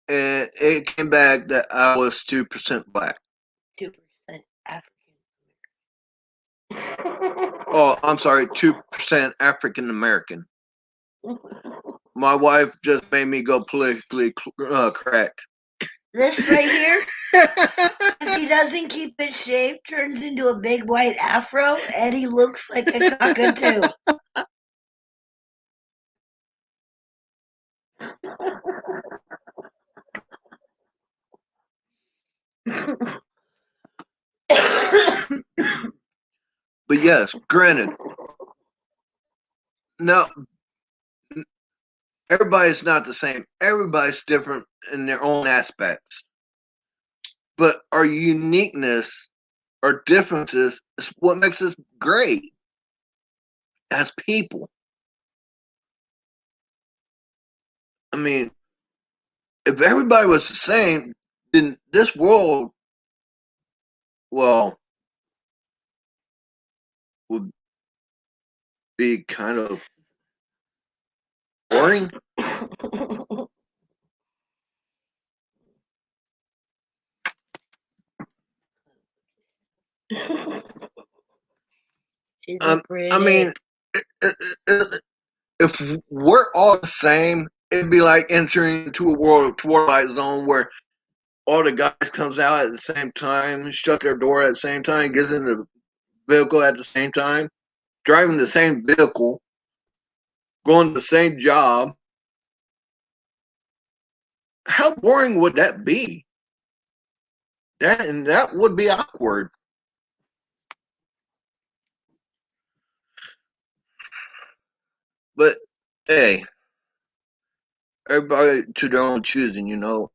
and it came back that I was 2% black. 2% African. Oh, I'm sorry, 2% African American. My wife just made me go politically correct. This right here, if he doesn't keep it shaved, turns into a big white afro, and he looks like a cockatoo. But yes, granted, no, everybody's not the same. Everybody's different in their own aspects. But our uniqueness, our differences, is what makes us great as people. I mean, if everybody was the same, then this world, well, would be kind of boring. I mean, if we're all the same, it'd be like entering into a world of Twilight Zone where all the guys comes out at the same time, shut their door at the same time, gets in the vehicle at the same time, driving the same vehicle, going to the same job. How boring would that be? That would be awkward. But hey, everybody to their own choosing, you know.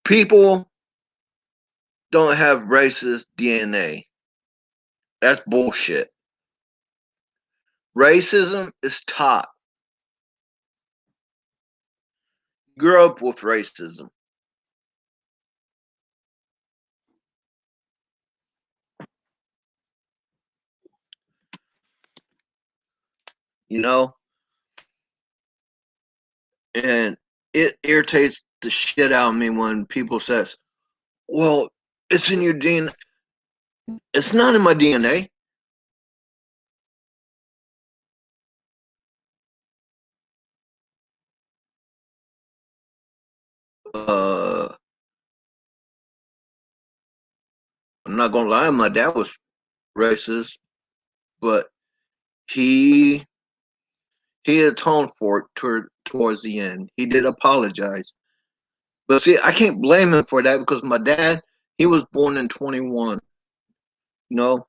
People don't have racist DNA. That's bullshit. Racism is taught. Grew up with racism. You know, and it irritates the shit out of me when people says, "Well, it's in your DNA." It's not in my DNA. Uh, I'm not gonna lie, my dad was racist, but he atoned for it towards the end. He did apologize. But see, I can't blame him for that because my dad, he was born in 21. You know,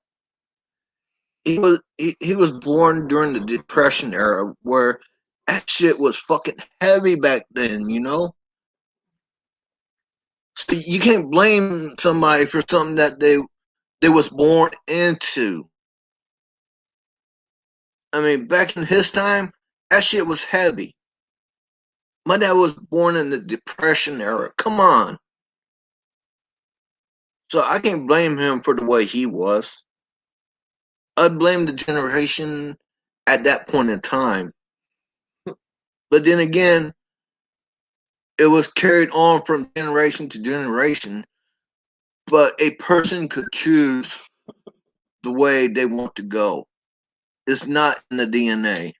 he was born during the Depression era where that shit was fucking heavy back then, you know? So you can't blame somebody for something that they was born into. I mean, back in his time, that shit was heavy. My dad was born in the Depression era. Come on. So I can't blame him for the way he was. I'd blame the generation at that point in time. But then again, it was carried on from generation to generation. But a person could choose the way they want to go. It's not in the DNA.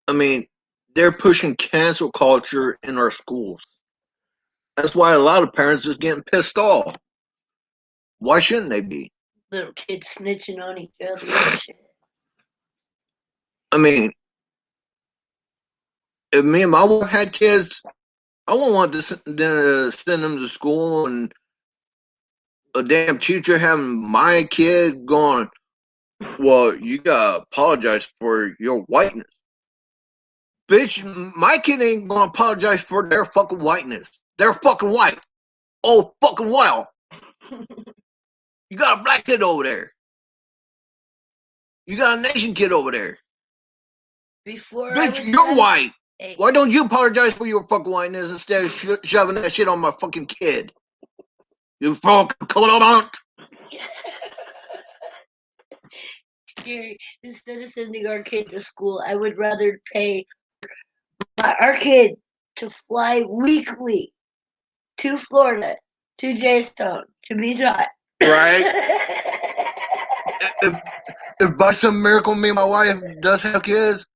I mean, they're pushing cancel culture in our schools. That's why a lot of parents is getting pissed off. Why shouldn't they be? Little kids snitching on each other and shit. I mean, if me and my wife had kids, I wouldn't want to send them to school and a damn teacher having my kid going, well, you gotta apologize for your whiteness. Bitch, my kid ain't gonna apologize for their fucking whiteness. They're fucking white. Oh, fucking well. You got a black kid over there. You got a nation kid over there. Bitch, you're white. Hey. Why don't you apologize for your fucking whiteness instead of shoving that shit on my fucking kid? You fucking cunt. Gary, instead of sending our kid to school, I would rather pay our kid to fly weekly to Florida, to Jaystone, to be taught. Right? if by some miracle me and my wife does have kids,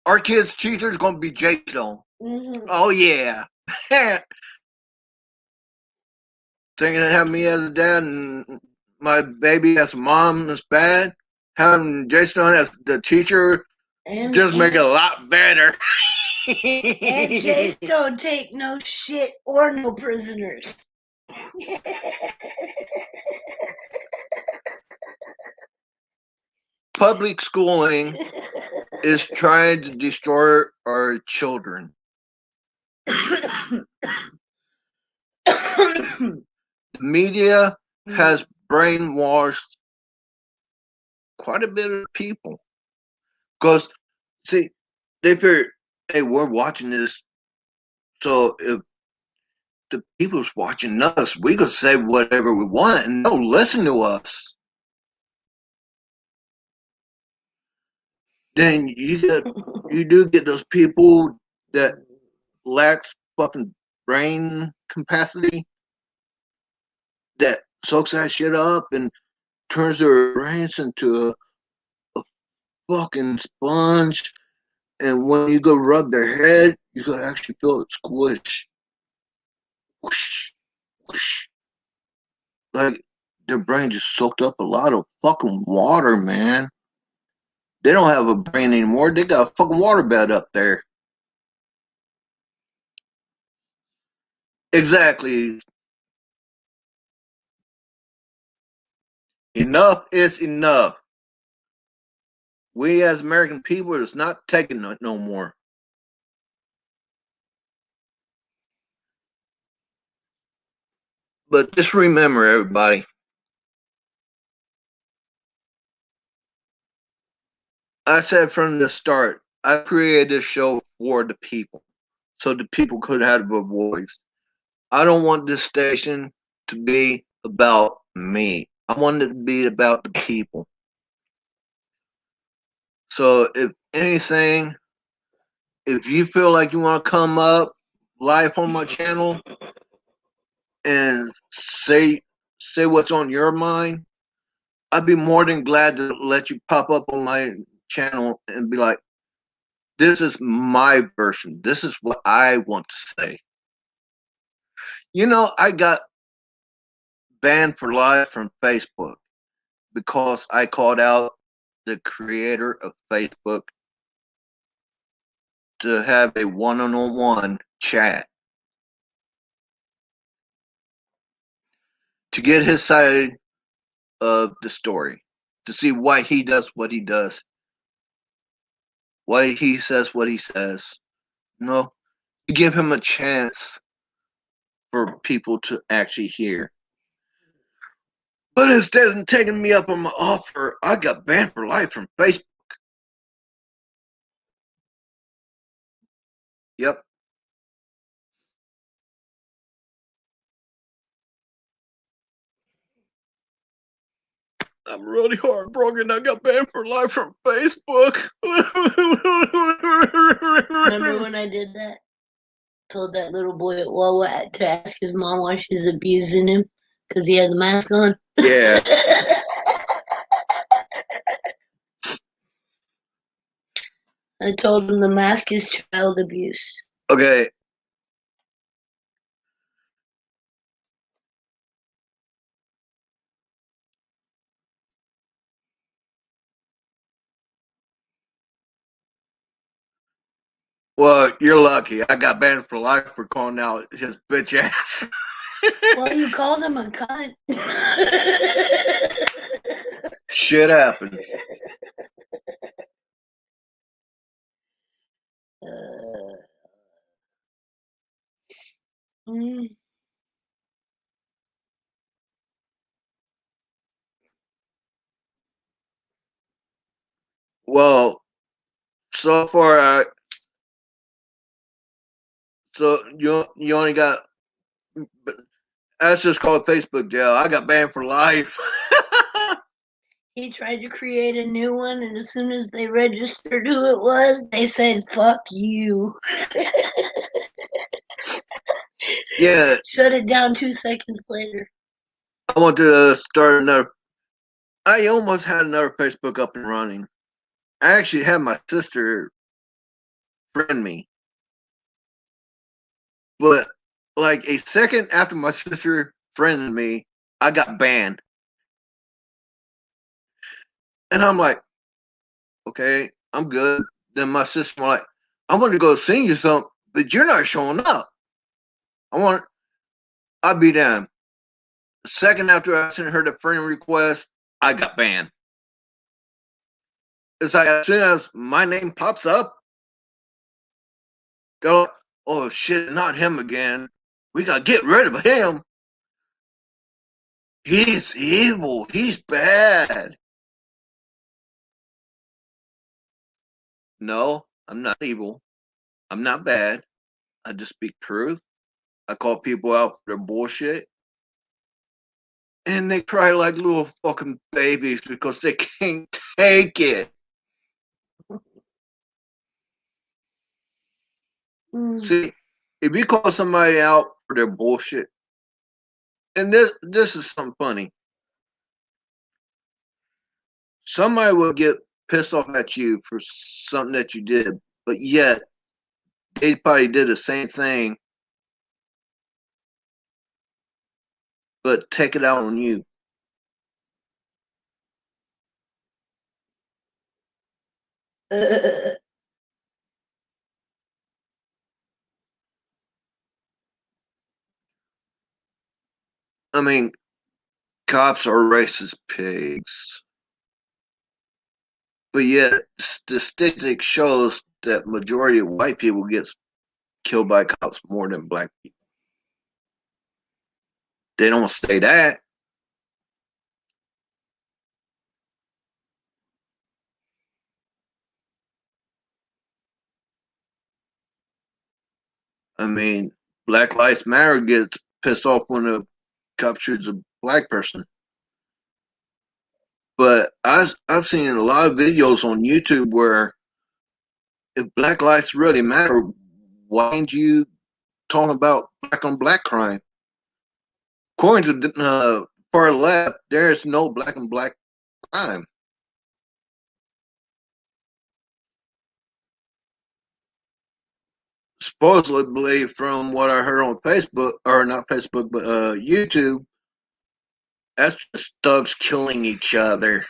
our kid's teacher is going to be Jaystone. Mm-hmm. Oh, yeah. Thinking of having me as a dad and my baby as a mom is bad. Having Jaystone as the teacher just make it a lot better. And Jaystone take no shit or no prisoners. Public schooling is trying to destroy our children. The media has brainwashed quite a bit of people. Because, see, they figure, hey, we're watching this, so if the people's watching us, we could say whatever we want and they'll listen to us. Then you do get those people that lack fucking brain capacity that soaks that shit up and turns their brains into a fucking sponge. And when you go rub their head, you could actually feel it squish. Whoosh, whoosh. Like their brain just soaked up a lot of fucking water, man. They don't have a brain anymore. They got a fucking waterbed up there. Exactly. Enough is enough. We as American people is not taking it no more. But just remember, everybody, I said from the start, I created this show for the people, so the people could have a voice. I don't want this station to be about me. I want it to be about the people. So if anything, if you feel like you want to come up live on my channel and say what's on your mind, I'd be more than glad to let you pop up on my channel and be like, this is my version. This is what I want to say. You know, I got banned for life from Facebook because I called out the creator of Facebook to have a one-on-one chat to get his side of the story, to see why he does what he does, why he says what he says. No, to give him a chance for people to actually hear. But instead of taking me up on my offer, I got banned for life from Facebook. Yep. I'm really heartbroken. I got banned for life from Facebook. Remember when I did that? Told that little boy at Wawa to ask his mom why she's abusing him because he has a mask on. Yeah. I told him the mask is child abuse. Okay. Well, you're lucky. I got banned for life for calling out his bitch ass. Well, you called him a cunt. Shit happened. Mm. Well, so far, so you only got. That's just called Facebook jail. I got banned for life. He tried to create a new one, and as soon as they registered who it was, they said, fuck you. Yeah. Shut it down 2 seconds later. I want to start another. I almost had another Facebook up and running. I actually had my sister friend me. But like a second after my sister friended me, I got banned. And I'm like, okay, I'm good. Then my sister was like, I want to go sing you something, but you're not showing up. I'll be damned. The second after I sent her the friend request, I got banned. It's like as soon as my name pops up, they're like, oh shit, not him again. We gotta get rid of him. He's evil. He's bad. No, I'm not evil. I'm not bad. I just speak truth. I call people out for their bullshit. And they cry like little fucking babies because they can't take it. See, if you call somebody out for their bullshit, and this is something funny. Somebody will get pissed off at you for something that you did, but yet they probably did the same thing, but take it out on you. I mean, cops are racist pigs. But yet, statistics shows that majority of white people gets killed by cops more than black people. They don't say that. I mean, Black Lives Matter gets pissed off when a cop shoots a black person. But I've seen a lot of videos on YouTube where if Black lives really matter, why aren't you talking about black on black crime? According to far left, there is no black on black time. Supposedly, from what I heard on Facebook, or not Facebook, but YouTube, that's just thugs killing each other.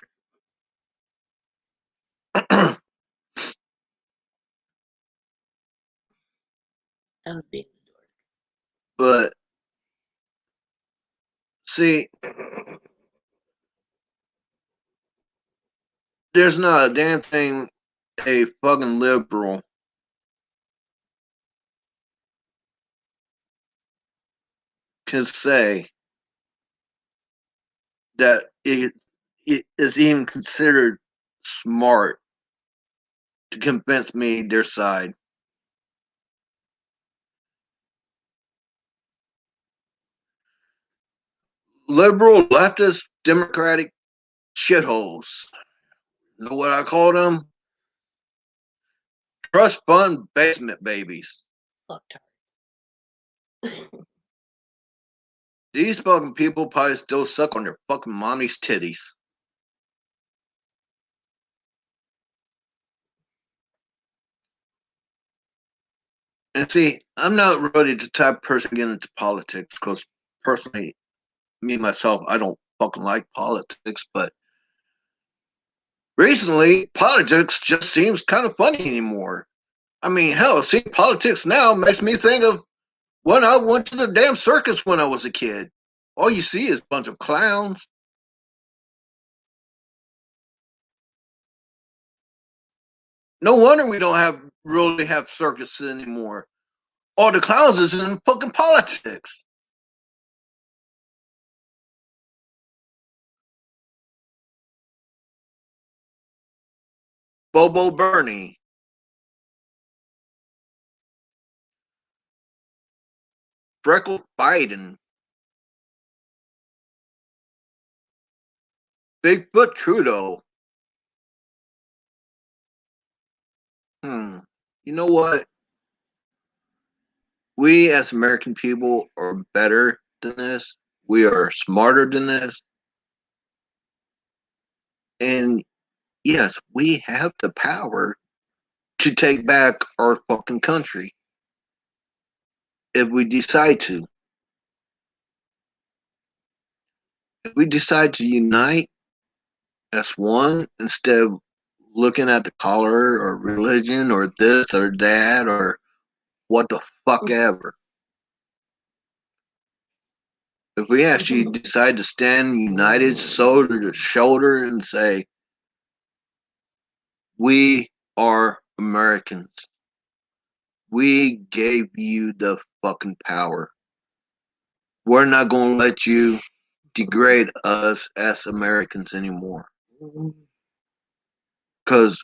But see, there's not a damn thing a fucking liberal can say that it is even considered smart to convince me their side. Liberal, leftist, democratic shitholes. You know what I call them? Trust fund basement babies. These fucking people probably still suck on their fucking mommy's titties. And see, I'm not really the type of person getting into politics because personally, me myself, I don't fucking like politics, but recently politics just seems kind of funny anymore. I mean, hell, seeing politics now makes me think of when I went to the damn circus when I was a kid. All you see is a bunch of clowns. No wonder we don't really have circuses anymore. All the clowns is in fucking politics. Bobo Bernie, Freckled Biden, Bigfoot Trudeau. You know what? We as American people are better than this. We are smarter than this. And yes, we have the power to take back our fucking country if we decide to. If we decide to unite as one instead of looking at the color or religion or this or that or what the fuck ever. If we actually decide to stand united shoulder to shoulder and say, we are Americans. We gave you the fucking power. We're not going to let you degrade us as Americans anymore. Because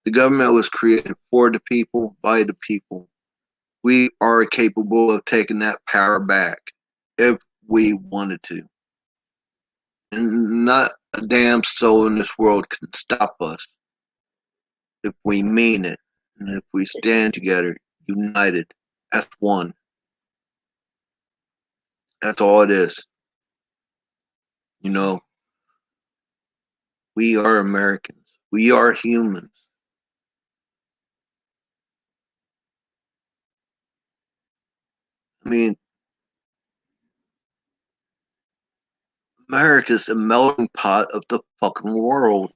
the government was created for the people, by the people. We are capable of taking that power back if we wanted to. And not a damn soul in this world can stop us if we mean it. And if we stand together, united, as one. That's all it is. You know, we are Americans. We are humans. I mean, America's a melting pot of the fucking world.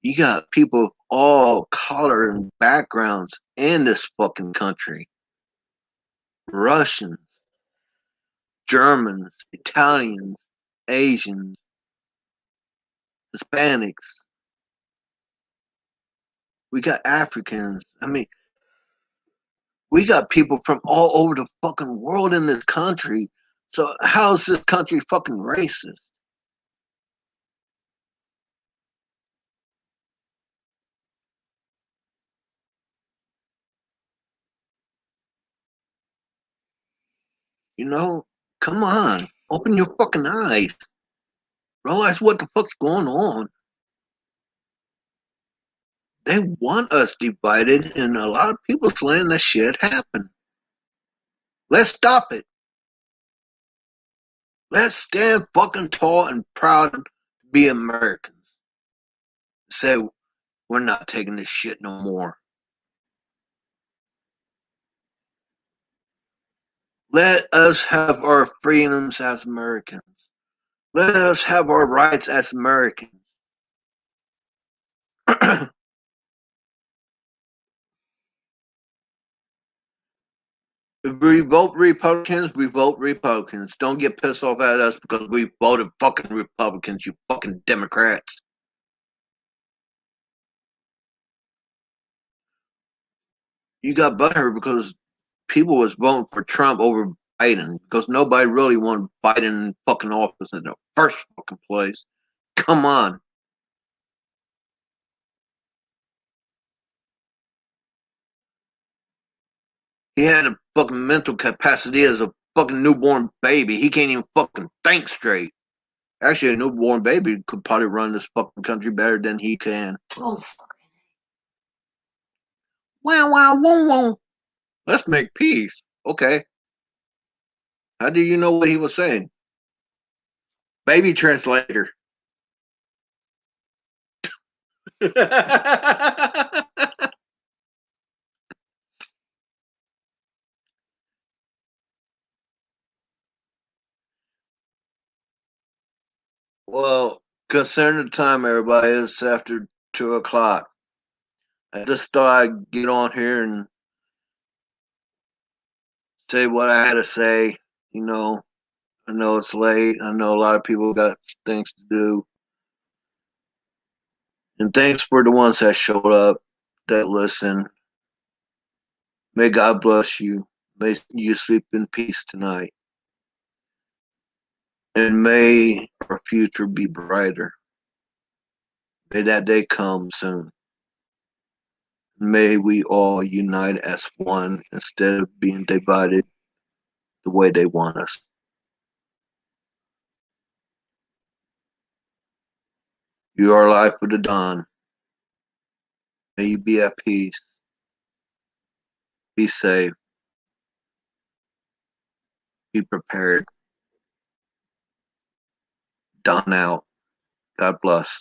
You got people of all color and backgrounds in this fucking country. Russians, Germans, Italians, Asians, Hispanics. We got Africans. I mean, we got people from all over the fucking world in this country. So how is this country fucking racist? You know, come on, open your fucking eyes. Realize what the fuck's going on. They want us divided, and a lot of people's letting that shit happen. Let's stop it. Let's stand fucking tall and proud to be Americans. Say, we're not taking this shit no more. Let us have our freedoms as Americans. Let us have our rights as Americans. If we vote Republicans, we vote Republicans. Don't get pissed off at us because we voted fucking Republicans, you fucking Democrats. You got butthurt because people was voting for Trump over Biden because nobody really wanted Biden in fucking office in the first fucking place. Come on. He had a fucking mental capacity as a fucking newborn baby. He can't even fucking think straight. Actually, a newborn baby could probably run this fucking country better than he can. Oh, fuck. Wow, wow, wow, wow. Let's make peace. Okay. How do you know what he was saying? Baby translator. Well, concerning the time, everybody, it's after 2 o'clock. I just thought I'd get on here and say what I had to say. You know, I know it's late. I know a lot of people got things to do. And thanks for the ones that showed up, that listen. May God bless you. May you sleep in peace tonight. And may our future be brighter. May that day come soon. May we all unite as one instead of being divided the way they want us. You are life of the dawn. May you be at peace. Be safe. Be prepared. Dawn out. God bless.